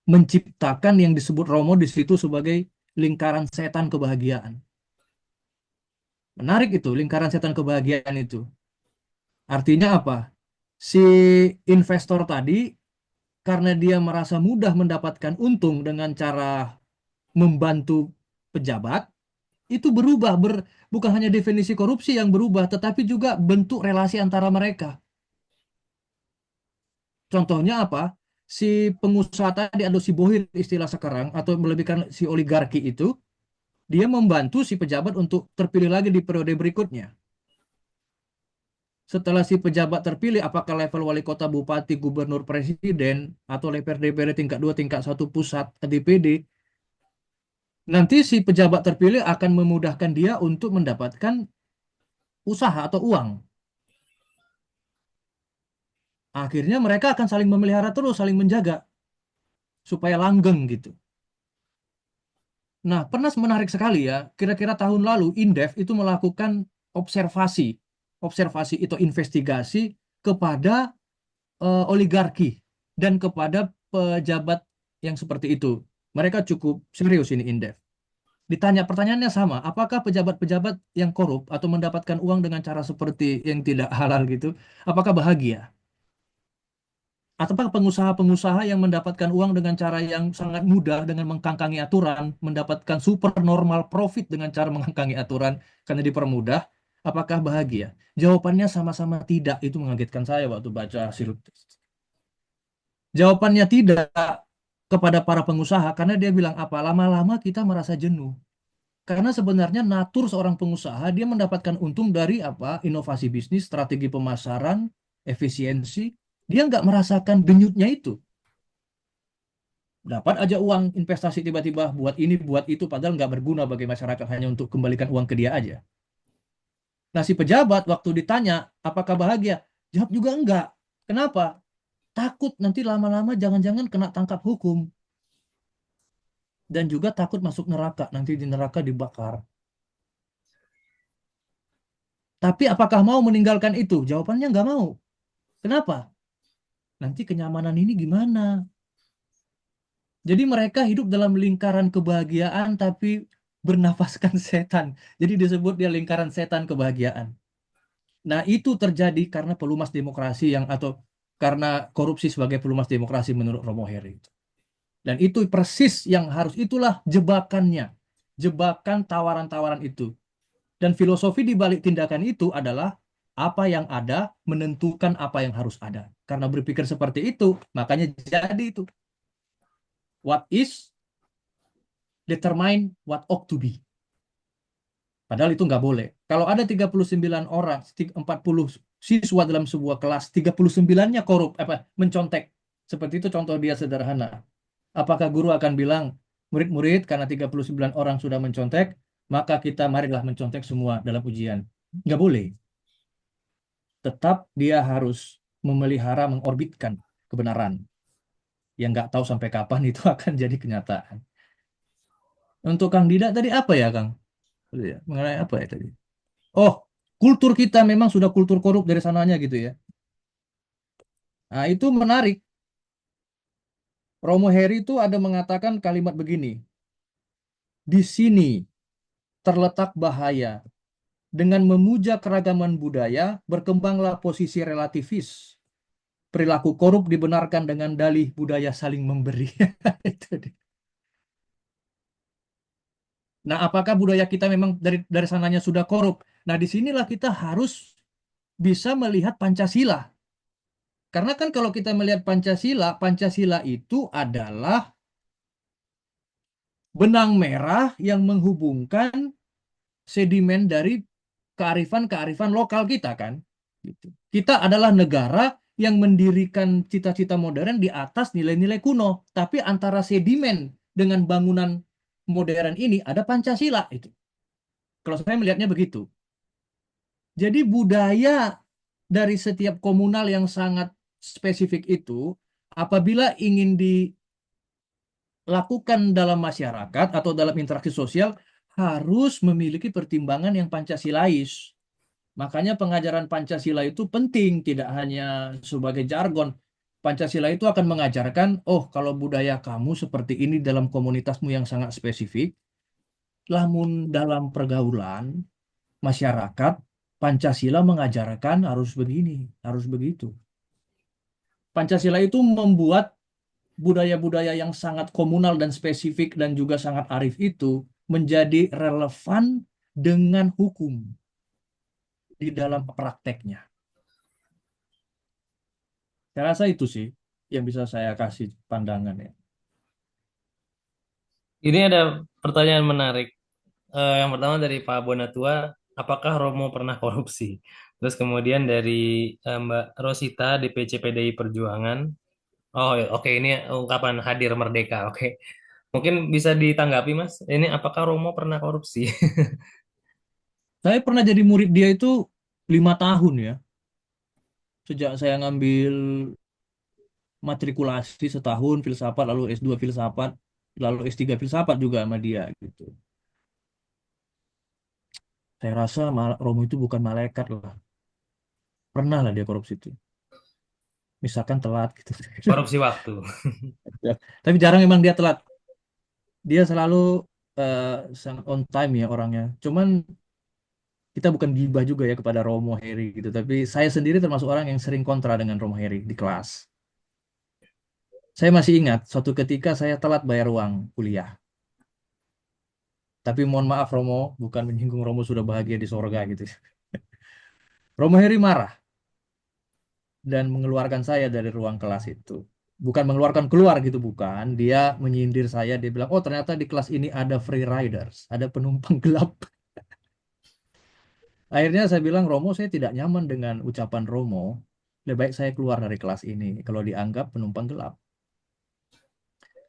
Menciptakan yang disebut Romo di situ sebagai lingkaran setan kebahagiaan. Menarik itu, lingkaran setan kebahagiaan itu. Artinya apa? Si investor tadi, karena dia merasa mudah mendapatkan untung dengan cara membantu pejabat, itu berubah. Bukan hanya definisi korupsi yang berubah, tetapi juga bentuk relasi antara mereka. Contohnya apa? Si pengusaha tadi atau si bohir istilah sekarang, atau melebihkan si oligarki itu, dia membantu si pejabat untuk terpilih lagi di periode berikutnya. Setelah si pejabat terpilih, apakah level wali kota, bupati, gubernur, presiden, atau level DPR tingkat 2, tingkat 1 pusat, DPD, nanti si pejabat terpilih akan memudahkan dia untuk mendapatkan usaha atau uang. Akhirnya mereka akan saling memelihara terus, saling menjaga, supaya langgeng gitu. Nah, pernah menarik sekali ya, kira-kira tahun lalu Indef itu melakukan observasi itu investigasi kepada oligarki dan kepada pejabat yang seperti itu. Mereka cukup serius ini Indef. Ditanya pertanyaannya sama, apakah pejabat-pejabat yang korup atau mendapatkan uang dengan cara seperti yang tidak halal gitu, apakah bahagia? Ataukah pengusaha-pengusaha yang mendapatkan uang dengan cara yang sangat mudah dengan mengkangkangi aturan, mendapatkan super normal profit dengan cara mengkangkangi aturan karena dipermudah, apakah bahagia? Jawabannya sama-sama tidak. Itu mengagetkan saya waktu baca hasil tes. Jawabannya tidak kepada para pengusaha karena dia bilang apa? Lama-lama kita merasa jenuh. Karena sebenarnya natur seorang pengusaha dia mendapatkan untung dari apa? Inovasi bisnis, strategi pemasaran, efisiensi. Dia nggak merasakan denyutnya itu. Dapat aja uang investasi tiba-tiba buat ini, buat itu, padahal nggak berguna bagi masyarakat, hanya untuk kembalikan uang ke dia aja. Nah, si pejabat waktu ditanya, apakah bahagia? Jawab juga enggak. Kenapa? Takut nanti lama-lama jangan-jangan kena tangkap hukum. Dan juga takut masuk neraka, nanti di neraka dibakar. Tapi apakah mau meninggalkan itu? Jawabannya nggak mau. Kenapa? Nanti kenyamanan ini gimana? Jadi mereka hidup dalam lingkaran kebahagiaan tapi bernafaskan setan. Jadi disebut dia lingkaran setan kebahagiaan. Nah, itu terjadi karena pelumas demokrasi atau karena korupsi sebagai pelumas demokrasi menurut Romo Heri. Dan itu persis yang itulah jebakannya. Jebakan tawaran-tawaran itu. Dan filosofi di balik tindakan itu adalah apa yang ada menentukan apa yang harus ada. Karena berpikir seperti itu, makanya jadi itu. What is determine what ought to be. Padahal itu nggak boleh. Kalau ada 39 orang, 40 siswa dalam sebuah kelas, 39-nya korup, mencontek. Seperti itu contoh dia sederhana. Apakah guru akan bilang, murid-murid karena 39 orang sudah mencontek, maka kita marilah mencontek semua dalam ujian. Nggak boleh. Tetap dia harus memelihara, mengorbitkan kebenaran. Yang nggak tahu sampai kapan itu akan jadi kenyataan. Untuk Kang Dida tadi apa ya, Kang? Mengenai apa ya tadi? Oh, kultur kita memang sudah kultur korup dari sananya gitu ya. Nah, itu menarik. Romo Heri itu ada mengatakan kalimat begini. Di sini terletak bahaya. Dengan memuja keragaman budaya, berkembanglah posisi relativis. Perilaku korup dibenarkan dengan dalih budaya saling memberi. Itu dia. Nah, apakah budaya kita memang dari sananya sudah korup? Nah, disinilah kita harus bisa melihat Pancasila. Karena kan kalau kita melihat Pancasila, Pancasila itu adalah benang merah yang menghubungkan sedimen dari kearifan-kearifan lokal kita kan. Kita adalah negara yang mendirikan cita-cita modern di atas nilai-nilai kuno. Tapi antara sedimen dengan bangunan modern ini ada Pancasila itu. Kalau saya melihatnya begitu. Jadi budaya dari setiap komunal yang sangat spesifik itu, apabila ingin dilakukan dalam masyarakat atau dalam interaksi sosial, harus memiliki pertimbangan yang Pancasilais. Makanya pengajaran Pancasila itu penting, tidak hanya sebagai jargon. Pancasila itu akan mengajarkan, oh kalau budaya kamu seperti ini dalam komunitasmu yang sangat spesifik, lamun dalam pergaulan masyarakat, Pancasila mengajarkan harus begini, harus begitu. Pancasila itu membuat budaya-budaya yang sangat komunal dan spesifik dan juga sangat arif itu menjadi relevan dengan hukum di dalam prakteknya. Saya rasa itu sih yang bisa saya kasih pandangan ya. Ini ada pertanyaan menarik. Yang pertama dari Pak Bonatua, apakah Romo pernah korupsi? Terus kemudian dari Mbak Rosita DPC PDI Perjuangan. Oh, oke, ini ungkapan hadir merdeka. Oke, mungkin bisa ditanggapi, Mas. Ini apakah Romo pernah korupsi? Saya pernah jadi murid dia itu 5 tahun ya. Sejak saya ngambil matrikulasi setahun filsafat, lalu S2 filsafat, lalu S3 filsafat juga sama dia gitu. Saya rasa Romo itu bukan malaikat lah. Pernah lah dia korupsi itu. Misalkan telat gitu. Korupsi waktu. Tapi jarang emang dia telat. Dia selalu sangat on time ya orangnya. Cuman kita bukan gibah juga ya kepada Romo Heri gitu. Tapi saya sendiri termasuk orang yang sering kontra dengan Romo Heri di kelas. Saya masih ingat suatu ketika saya telat bayar uang kuliah. Tapi mohon maaf Romo, bukan menyinggung Romo sudah bahagia di sorga gitu. Romo Heri marah dan mengeluarkan saya dari ruang kelas itu. Bukan mengeluarkan keluar gitu, bukan. Dia menyindir saya, dia bilang, oh ternyata di kelas ini ada free riders, ada penumpang gelap. Akhirnya saya bilang, Romo, saya tidak nyaman dengan ucapan Romo. Lebih baik saya keluar dari kelas ini kalau dianggap penumpang gelap.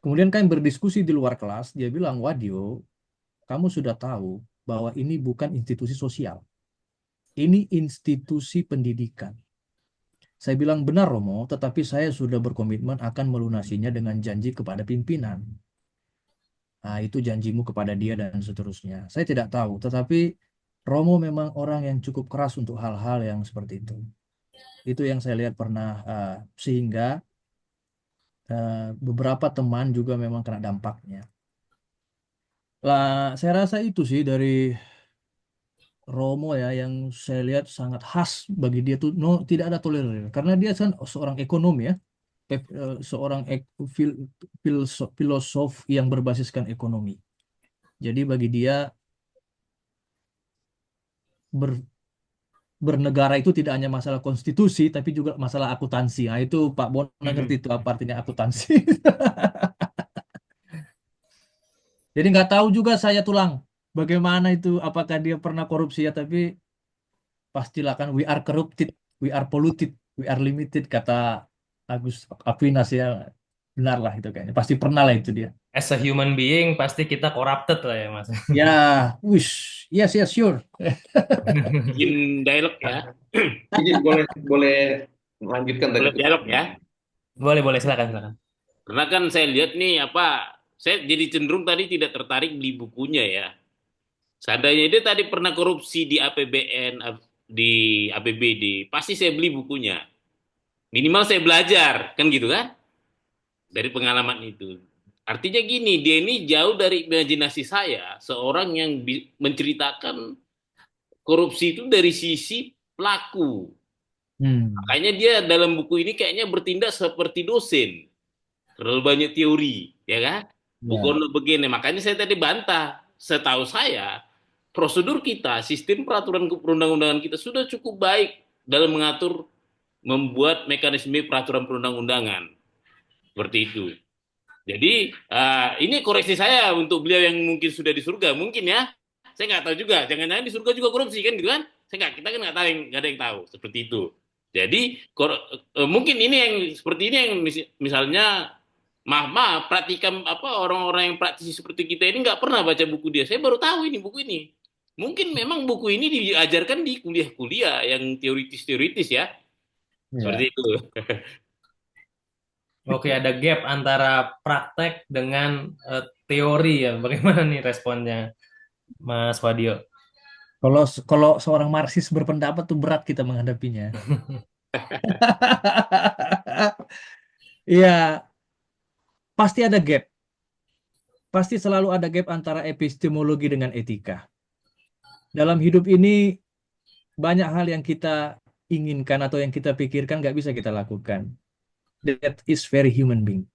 Kemudian kami berdiskusi di luar kelas, dia bilang, Wadio, kamu sudah tahu bahwa ini bukan institusi sosial. Ini institusi pendidikan. Saya bilang, benar Romo, tetapi saya sudah berkomitmen akan melunasinya dengan janji kepada pimpinan. Nah, itu janjimu kepada dia dan seterusnya. Saya tidak tahu, tetapi Romo memang orang yang cukup keras untuk hal-hal yang seperti itu. Itu yang saya lihat pernah, sehingga beberapa teman juga memang kena dampaknya. Lah, saya rasa itu sih dari Romo ya yang saya lihat sangat khas bagi dia tuh tidak ada toleransi karena dia kan seorang ekonom ya, seorang filosof yang berbasiskan ekonomi. Jadi bagi dia bernegara itu tidak hanya masalah konstitusi tapi juga masalah akuntansi. Nah, itu Pak Bon ngerti itu apa artinya akuntansi. Jadi nggak tahu juga saya tulang bagaimana itu apakah dia pernah korupsi ya, tapi pastilah kan we are corrupted, we are polluted, we are limited kata Agus Aquinas ya. Benar lah itu kayaknya. Pasti pernah lah itu dia. As a human being, pasti kita corrupted lah ya, Mas. Ya, wish. Yes, yes, sure. Bikin dialog ya. Jadi boleh melanjutkan tadi. Boleh dialog ya. Boleh, silakan, silakan. Karena kan saya lihat nih saya jadi cenderung tadi tidak tertarik beli bukunya ya. Seandainya dia tadi pernah korupsi di APBN, di APBD, pasti saya beli bukunya. Minimal saya belajar, kan gitu kan? Dari pengalaman itu. Artinya gini, dia ini jauh dari imajinasi saya, seorang yang menceritakan korupsi itu dari sisi pelaku. Makanya dia dalam buku ini kayaknya bertindak seperti dosen. Terlalu banyak teori, ya kan? Bukan begini. Makanya saya tadi bantah. Setahu saya, prosedur kita, sistem peraturan perundang-undangan kita sudah cukup baik dalam membuat mekanisme peraturan perundang-undangan. Seperti itu. Jadi ini koreksi saya untuk beliau yang mungkin sudah di surga, mungkin ya. Saya nggak tahu juga. Jangan-jangan di surga juga korupsi kan, gitu kan? Kita kan nggak tahu, nggak ada yang tahu seperti itu. Jadi mungkin ini yang seperti ini yang misalnya maaf praktikan apa orang-orang yang praktisi seperti kita ini nggak pernah baca buku dia. Saya baru tahu ini buku ini. Mungkin memang buku ini diajarkan di kuliah-kuliah yang teoritis-teoritis ya. Ya. Seperti itu. Oke, ada gap antara praktek dengan teori ya. Bagaimana nih responnya, Mas Wadio? Kalau kalau seorang Marxis berpendapat tuh berat kita menghadapinya. Iya, pasti ada gap. Pasti selalu ada gap antara epistemologi dengan etika. Dalam hidup ini banyak hal yang kita inginkan atau yang kita pikirkan nggak bisa kita lakukan. That is very human being.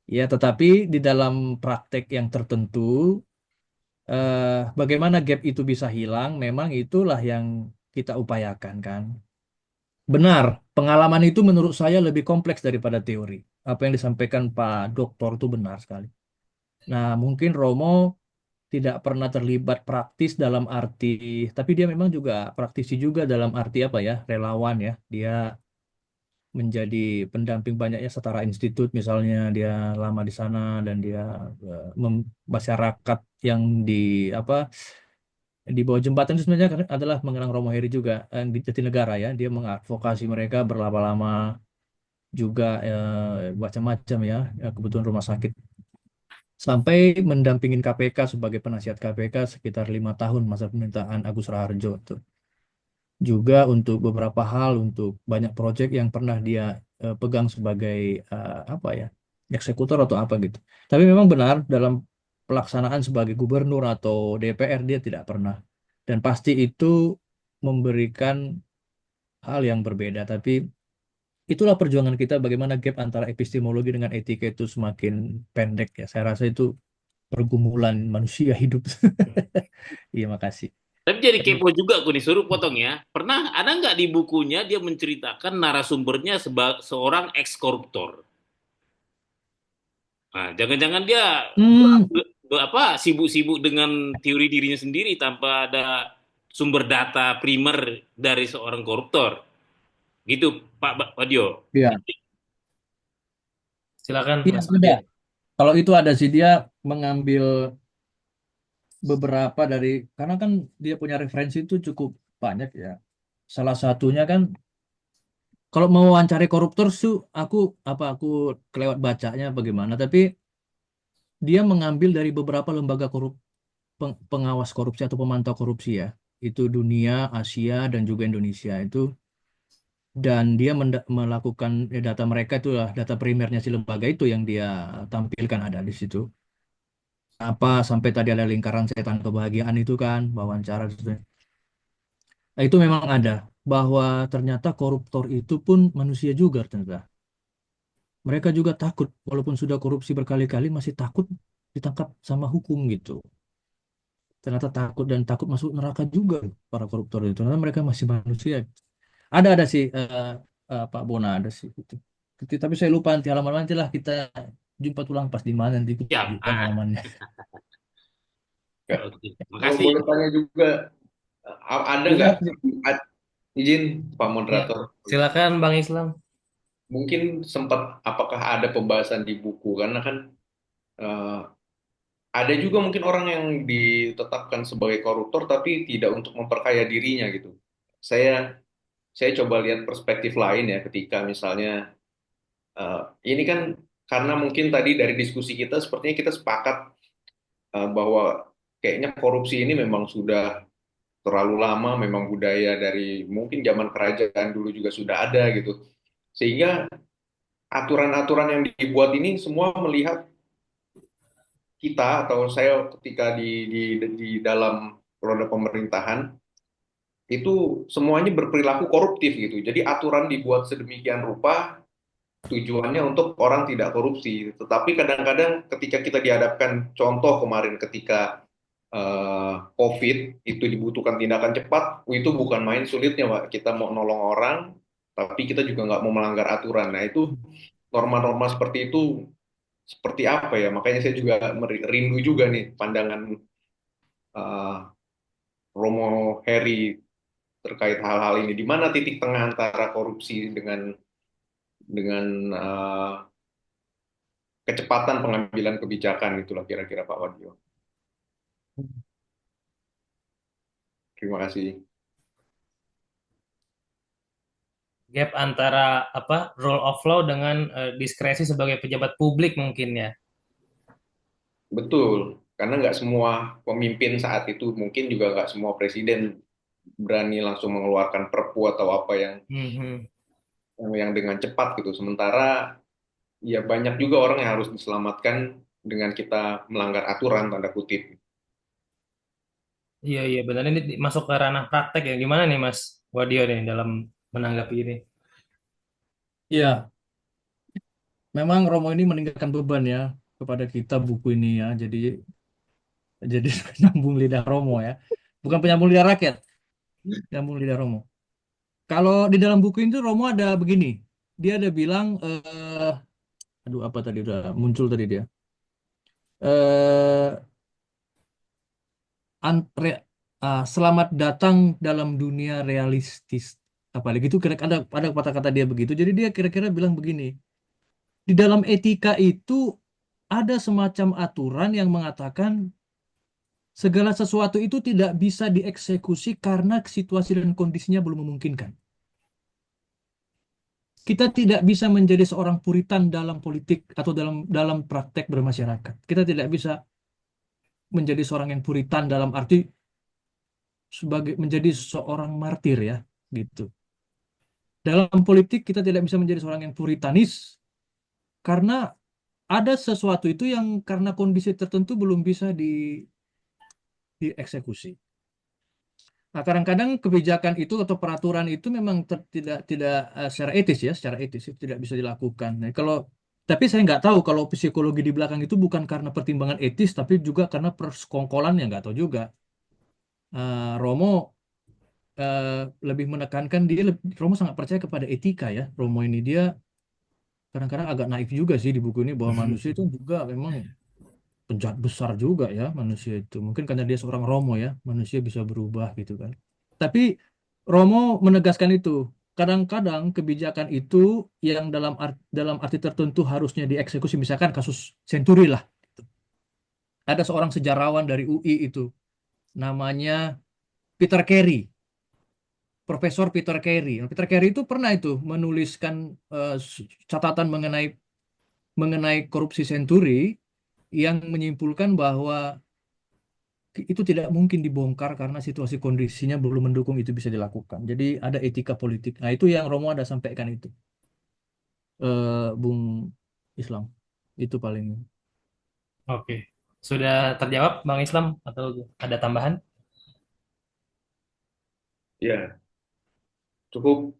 Ya, tetapi di dalam praktek yang tertentu, bagaimana gap itu bisa hilang, memang itulah yang kita upayakan kan. Benar, pengalaman itu menurut saya lebih kompleks daripada teori. Apa yang disampaikan Pak Doktor itu benar sekali. Nah, mungkin Romo tidak pernah terlibat praktis dalam arti, tapi dia memang juga praktisi juga dalam arti apa ya, relawan ya. Dia menjadi pendamping banyaknya setara institut, misalnya dia lama di sana dan dia masyarakat yang di apa di bawah jembatan itu sebenarnya adalah mengenang Romo Heri juga di Jatinegara ya. Dia mengadvokasi mereka berlama-lama juga macam-macam ya, kebutuhan rumah sakit sampai mendampingin KPK sebagai penasihat KPK sekitar 5 tahun masa pemerintahan Agus Raharjo tuh. Juga untuk beberapa hal, untuk banyak proyek yang pernah dia pegang sebagai apa ya, eksekutor atau apa gitu. Tapi memang benar dalam pelaksanaan sebagai gubernur atau DPR dia tidak pernah. Dan pasti itu memberikan hal yang berbeda. Tapi itulah perjuangan kita bagaimana gap antara epistemologi dengan etika itu semakin pendek ya. Saya rasa itu pergumulan manusia hidup. Iya, makasih. Tapi jadi kepo juga aku disuruh potong ya. Pernah ada nggak di bukunya dia menceritakan narasumbernya seorang ex-koruptor? Nah, jangan-jangan dia Hmm, apa sibuk-sibuk dengan teori dirinya sendiri tanpa ada sumber data primer dari seorang koruptor. Gitu, Pak Wadio. iya, Silakan, iya Mas ada. Wadio. Kalau itu ada sih dia mengambil beberapa dari karena kan dia punya referensi itu cukup banyak ya. Salah satunya kan kalau mau wawancari koruptor tuh aku kelewat bacanya bagaimana, tapi dia mengambil dari beberapa lembaga pengawas korupsi atau pemantau korupsi ya. Itu dunia, Asia dan juga Indonesia itu dan dia melakukan data mereka itulah data primernya si lembaga itu yang dia tampilkan ada di situ. Apa sampai tadi ada lingkaran setan kebahagiaan itu kan wawancara gitu. Nah, itu memang ada bahwa ternyata koruptor itu pun manusia juga ternyata. Mereka juga takut walaupun sudah korupsi berkali-kali masih takut ditangkap sama hukum gitu. Ternyata takut dan takut masuk neraka juga para koruptor itu. Ternyata mereka masih manusia. Ada sih Pak Bona ada sih itu. Tapi saya lupa nanti halaman nanti lah kita jumpa tulang pas di mana nanti aku Siap. tunjukkan halamannya. Ya, Oke. kalau Makasih. boleh tanya juga, ada nggak Iya, izin Pak Ya, Moderator? silakan Bang Islam. Mungkin sempat apakah ada pembahasan di buku karena kan eh, ada juga mungkin orang yang ditetapkan sebagai koruptor tapi tidak untuk memperkaya dirinya gitu. Saya saya coba lihat perspektif lain ya ketika misalnya eh, ini kan karena mungkin tadi dari diskusi kita sepertinya kita sepakat bahwa kayaknya korupsi ini memang sudah terlalu lama, memang budaya dari mungkin zaman kerajaan dulu juga sudah ada gitu. Sehingga aturan-aturan yang dibuat ini semua melihat kita atau saya ketika di dalam roda pemerintahan itu semuanya berperilaku koruptif gitu. Jadi aturan dibuat sedemikian rupa tujuannya untuk orang tidak korupsi. Tetapi kadang-kadang ketika kita dihadapkan contoh kemarin ketika COVID itu dibutuhkan tindakan cepat, itu bukan main sulitnya, Pak. Kita mau nolong orang, tapi kita juga nggak mau melanggar aturan. Nah, itu norma-norma seperti itu seperti apa ya? Makanya saya juga rindu juga nih pandangan eh, Romo Heri terkait hal-hal ini. Di mana titik tengah antara korupsi dengan kecepatan pengambilan kebijakan itulah kira-kira Pak Wadio. Terima kasih. Gap antara apa rule of law dengan diskresi sebagai pejabat publik mungkin ya. Betul, karena nggak semua pemimpin saat itu, mungkin juga nggak semua presiden berani langsung mengeluarkan perpu atau apa Mhm. yang dengan cepat gitu. Sementara ya banyak juga orang yang harus diselamatkan dengan kita melanggar aturan tanda kutip. Iya iya benar ini masuk ke ranah praktek ya. Gimana nih Mas Wadio nih dalam menanggapi ini? Ya, memang Romo ini meninggalkan beban ya kepada kita buku ini ya. Jadi penyambung lidah Romo ya. Bukan penyambung lidah rakyat, penyambung lidah Romo. Kalau di dalam buku itu Romo ada begini. Dia ada bilang aduh apa tadi udah muncul tadi dia. Eh selamat datang dalam dunia realistis. Apalagi itu kira ada kata-kata dia begitu. Jadi dia kira-kira bilang begini. Di dalam etika itu ada semacam aturan yang mengatakan segala sesuatu itu tidak bisa dieksekusi karena situasi dan kondisinya belum memungkinkan. Kita tidak bisa menjadi seorang puritan dalam politik atau dalam dalam praktek bermasyarakat. Kita tidak bisa menjadi seorang yang puritan dalam arti sebagai menjadi seorang martir ya, gitu. Dalam politik kita tidak bisa menjadi seorang yang puritanis karena ada sesuatu itu yang karena kondisi tertentu belum bisa dieksekusi. Nah, kadang-kadang kebijakan itu atau peraturan itu memang tidak secara etis ya, secara etis itu tidak bisa dilakukan. Nah, tapi saya nggak tahu kalau psikologi di belakang itu bukan karena pertimbangan etis, tapi juga karena persekongkolan yang nggak tahu juga. Romo eh, lebih menekankan Romo sangat percaya kepada etika ya. Romo ini dia kadang-kadang agak naif juga sih di buku ini bahwa manusia itu juga memang penjahat besar juga ya manusia itu. Mungkin karena dia seorang Romo ya, manusia bisa berubah gitu kan. Tapi Romo menegaskan itu. Kadang-kadang kebijakan itu yang dalam arti tertentu harusnya dieksekusi, misalkan kasus Senturi lah. Ada seorang sejarawan dari UI itu, namanya Peter Carey, Profesor Peter Carey. Nah, Peter Carey itu pernah itu menuliskan catatan mengenai korupsi Senturi yang menyimpulkan bahwa itu tidak mungkin dibongkar karena situasi kondisinya belum mendukung itu bisa dilakukan. Jadi ada etika politik. Nah itu yang Romo ada sampaikan itu, Bung Islam. Itu paling. Oke. Sudah terjawab Bang Islam atau ada tambahan? Ya, cukup.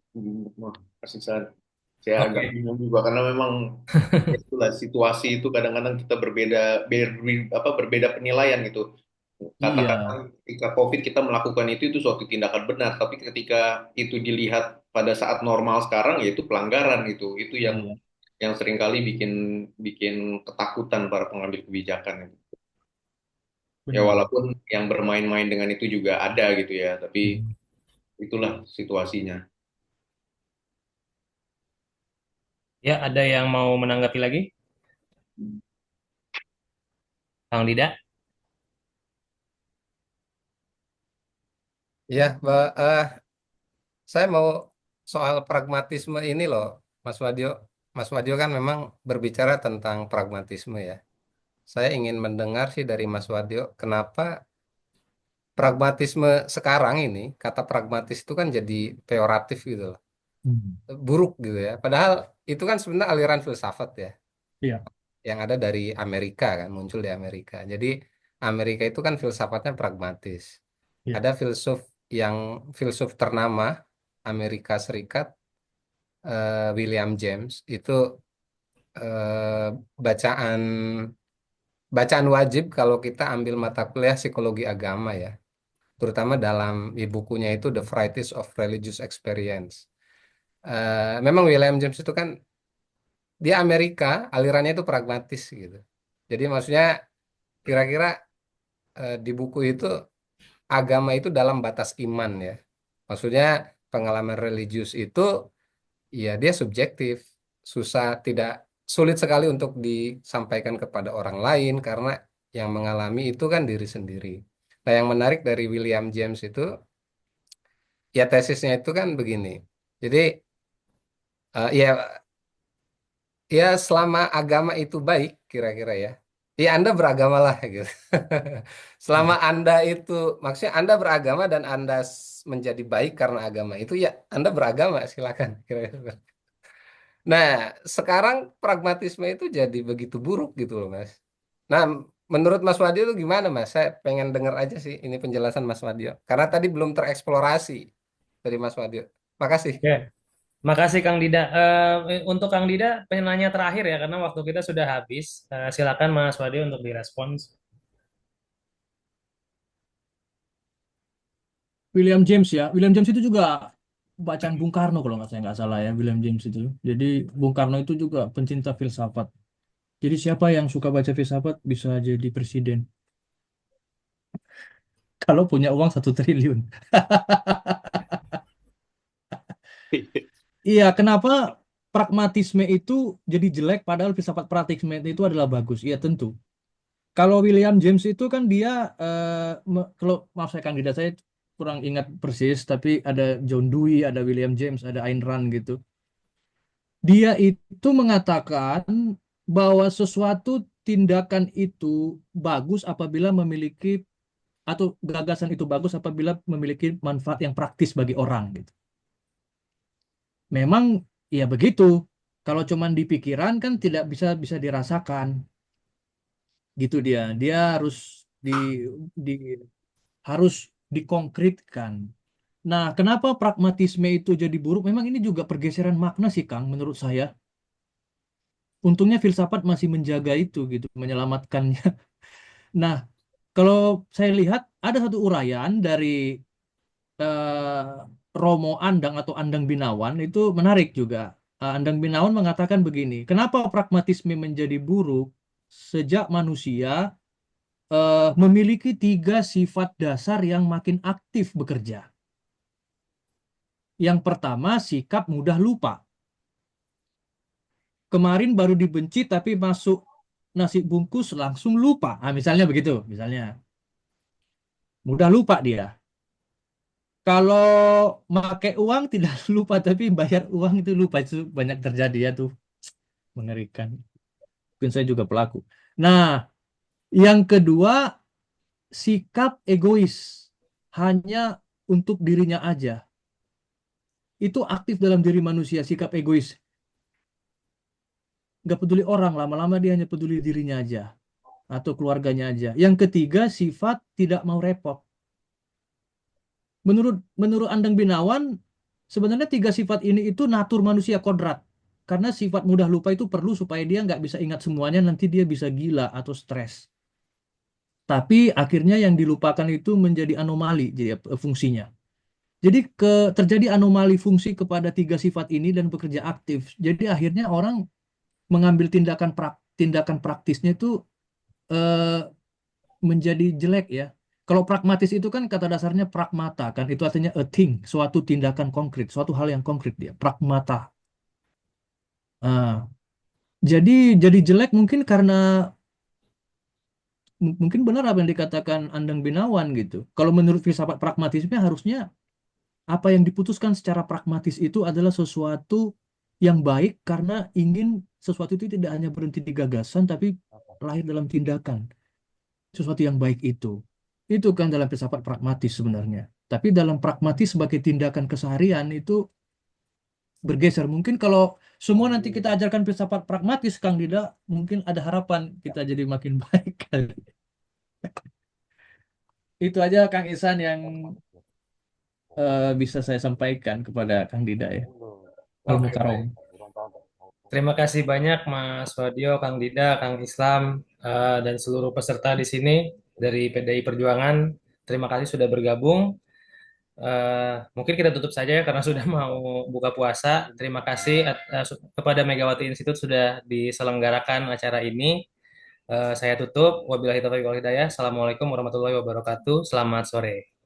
Kasih saran. Saya agak Oke. bingung juga karena memang itulah situasi itu kadang-kadang kita berbeda penilaian gitu. Katakanlah Iya, ketika COVID kita melakukan itu suatu tindakan benar, tapi ketika itu dilihat pada saat normal sekarang ya itu pelanggaran gitu. Itu iya, yang seringkali bikin bikin ketakutan para pengambil kebijakan itu. Ya benar. walaupun yang bermain-main dengan itu juga ada gitu ya, tapi Mhm. itulah situasinya. Ya, ada yang mau menanggapi lagi? Kang Dida? Ya, saya mau soal pragmatisme ini loh, Mas Wadio. Mas Wadio kan memang berbicara tentang pragmatisme ya. Saya ingin mendengar sih dari Mas Wadio, kenapa pragmatisme sekarang ini, kata pragmatis itu kan jadi peyoratif gitu loh, Hmm. buruk gitu ya. Padahal itu kan sebenarnya aliran filsafat ya, Iya, yang ada dari Amerika kan, muncul di Amerika. Jadi Amerika itu kan filsafatnya pragmatis. iya. Ada yang filsuf ternama Amerika Serikat, William James, itu eh, bacaan bacaan wajib kalau kita ambil mata kuliah psikologi agama ya, terutama dalam di bukunya itu The Varieties of Religious Experience. Memang William James itu kan dia Amerika, alirannya itu pragmatis gitu. Jadi maksudnya kira-kira di buku itu agama itu dalam batas iman ya. Maksudnya pengalaman religius itu ya dia subjektif, susah tidak sulit sekali untuk disampaikan kepada orang lain karena yang mengalami itu kan diri sendiri. Nah, yang menarik dari William James itu ya tesisnya itu kan begini. Jadi ya ya selama agama itu baik kira-kira ya. Ya Anda beragamalah gitu. Selama Ya. Anda itu maksudnya Anda beragama dan Anda menjadi baik karena agama itu ya Anda beragama silakan kira-kira. Nah, sekarang pragmatisme itu jadi begitu buruk gitu loh, Mas. Nah, menurut Mas Wadio itu gimana, Mas? Saya pengen dengar aja sih ini penjelasan Mas Wadio. Karena tadi belum tereksplorasi dari Mas Wadio. Makasih. Oke, makasih Kang Dida. Untuk Kang Dida, penanya terakhir ya, karena waktu kita sudah habis. Silakan Mas Wadi untuk direspons. William James ya. William James itu juga bacaan Bung Karno kalau nggak saya nggak salah ya, William James itu. Jadi Bung Karno itu juga pencinta filsafat. Jadi siapa yang suka baca filsafat bisa jadi presiden kalau punya uang 1 triliun. Iya, kenapa pragmatisme itu jadi jelek padahal filsafat pragmatisme itu adalah bagus? Iya tentu. Kalau William James itu kan dia, kalau maaf saya kandidat saya kurang ingat persis, tapi ada John Dewey, ada William James, ada Ayn Rand gitu. Dia itu mengatakan bahwa sesuatu tindakan itu bagus apabila memiliki, atau gagasan itu bagus apabila memiliki manfaat yang praktis bagi orang gitu. Memang ya begitu. Kalau cuman di pikiran kan tidak bisa bisa dirasakan. Gitu dia. Dia di, di harus dikonkretkan. Nah, kenapa pragmatisme itu jadi buruk? Memang ini juga pergeseran makna sih, Kang, menurut saya. Untungnya filsafat masih menjaga itu gitu, menyelamatkannya. Nah, kalau saya lihat ada satu uraian dari eh, Romo Andang atau Andang Binawan itu menarik juga. Andang Binawan mengatakan begini, kenapa pragmatisme menjadi buruk sejak manusia memiliki 3 sifat dasar yang makin aktif bekerja. Yang pertama, sikap mudah lupa. Kemarin baru dibenci tapi masuk nasi bungkus langsung lupa. Nah, misalnya begitu, misalnya. Mudah lupa dia. Kalau pakai uang tidak lupa tapi bayar uang itu lupa, itu banyak terjadi ya tuh, mengerikan. Mungkin saya juga pelaku. Nah, yang kedua, sikap egois, hanya untuk dirinya aja. Itu aktif dalam diri manusia, sikap egois. Nggak peduli orang, lama-lama dia hanya peduli dirinya aja atau keluarganya aja. Yang ketiga, sifat tidak mau repot. Menurut menurut Andang Binawan, sebenarnya 3 sifat ini itu natur manusia kodrat. Karena sifat mudah lupa itu perlu supaya dia nggak bisa ingat semuanya, nanti dia bisa gila atau stres. Tapi akhirnya yang dilupakan itu menjadi anomali jadi fungsinya. Jadi terjadi anomali fungsi kepada 3 sifat ini dan bekerja aktif. Jadi akhirnya orang mengambil tindakan praktisnya itu eh, menjadi jelek ya. Kalau pragmatis itu kan kata dasarnya pragmata kan, itu artinya a thing, suatu tindakan konkret, suatu hal yang konkret dia, pragmata. Ah, jadi jelek mungkin karena mungkin benar apa yang dikatakan Andang Binawan gitu. Kalau menurut filsafat pragmatisme harusnya apa yang diputuskan secara pragmatis itu adalah sesuatu yang baik karena ingin sesuatu itu tidak hanya berhenti di gagasan tapi lahir dalam tindakan. Sesuatu yang baik itu. Itu kan dalam filsafat pragmatis sebenarnya. Tapi dalam pragmatis sebagai tindakan keseharian itu bergeser. Mungkin kalau semua nanti kita ajarkan filsafat pragmatis, Kang Dida, mungkin ada harapan kita jadi makin baik kali. Itu aja Kang Isan yang bisa saya sampaikan kepada Kang Dida ya. Al Oke, Mukarom. baik. Terima kasih banyak Mas Wadio, Kang Dida, Kang Islam, dan seluruh peserta di sini dari PDI Perjuangan. Terima kasih sudah bergabung. Mungkin kita tutup saja ya karena sudah mau buka puasa. Terima kasih kepada Megawati Institute sudah diselenggarakan acara ini. Saya tutup. Wabillahi taufiq wal hidayah. Assalamualaikum warahmatullahi wabarakatuh. Selamat sore.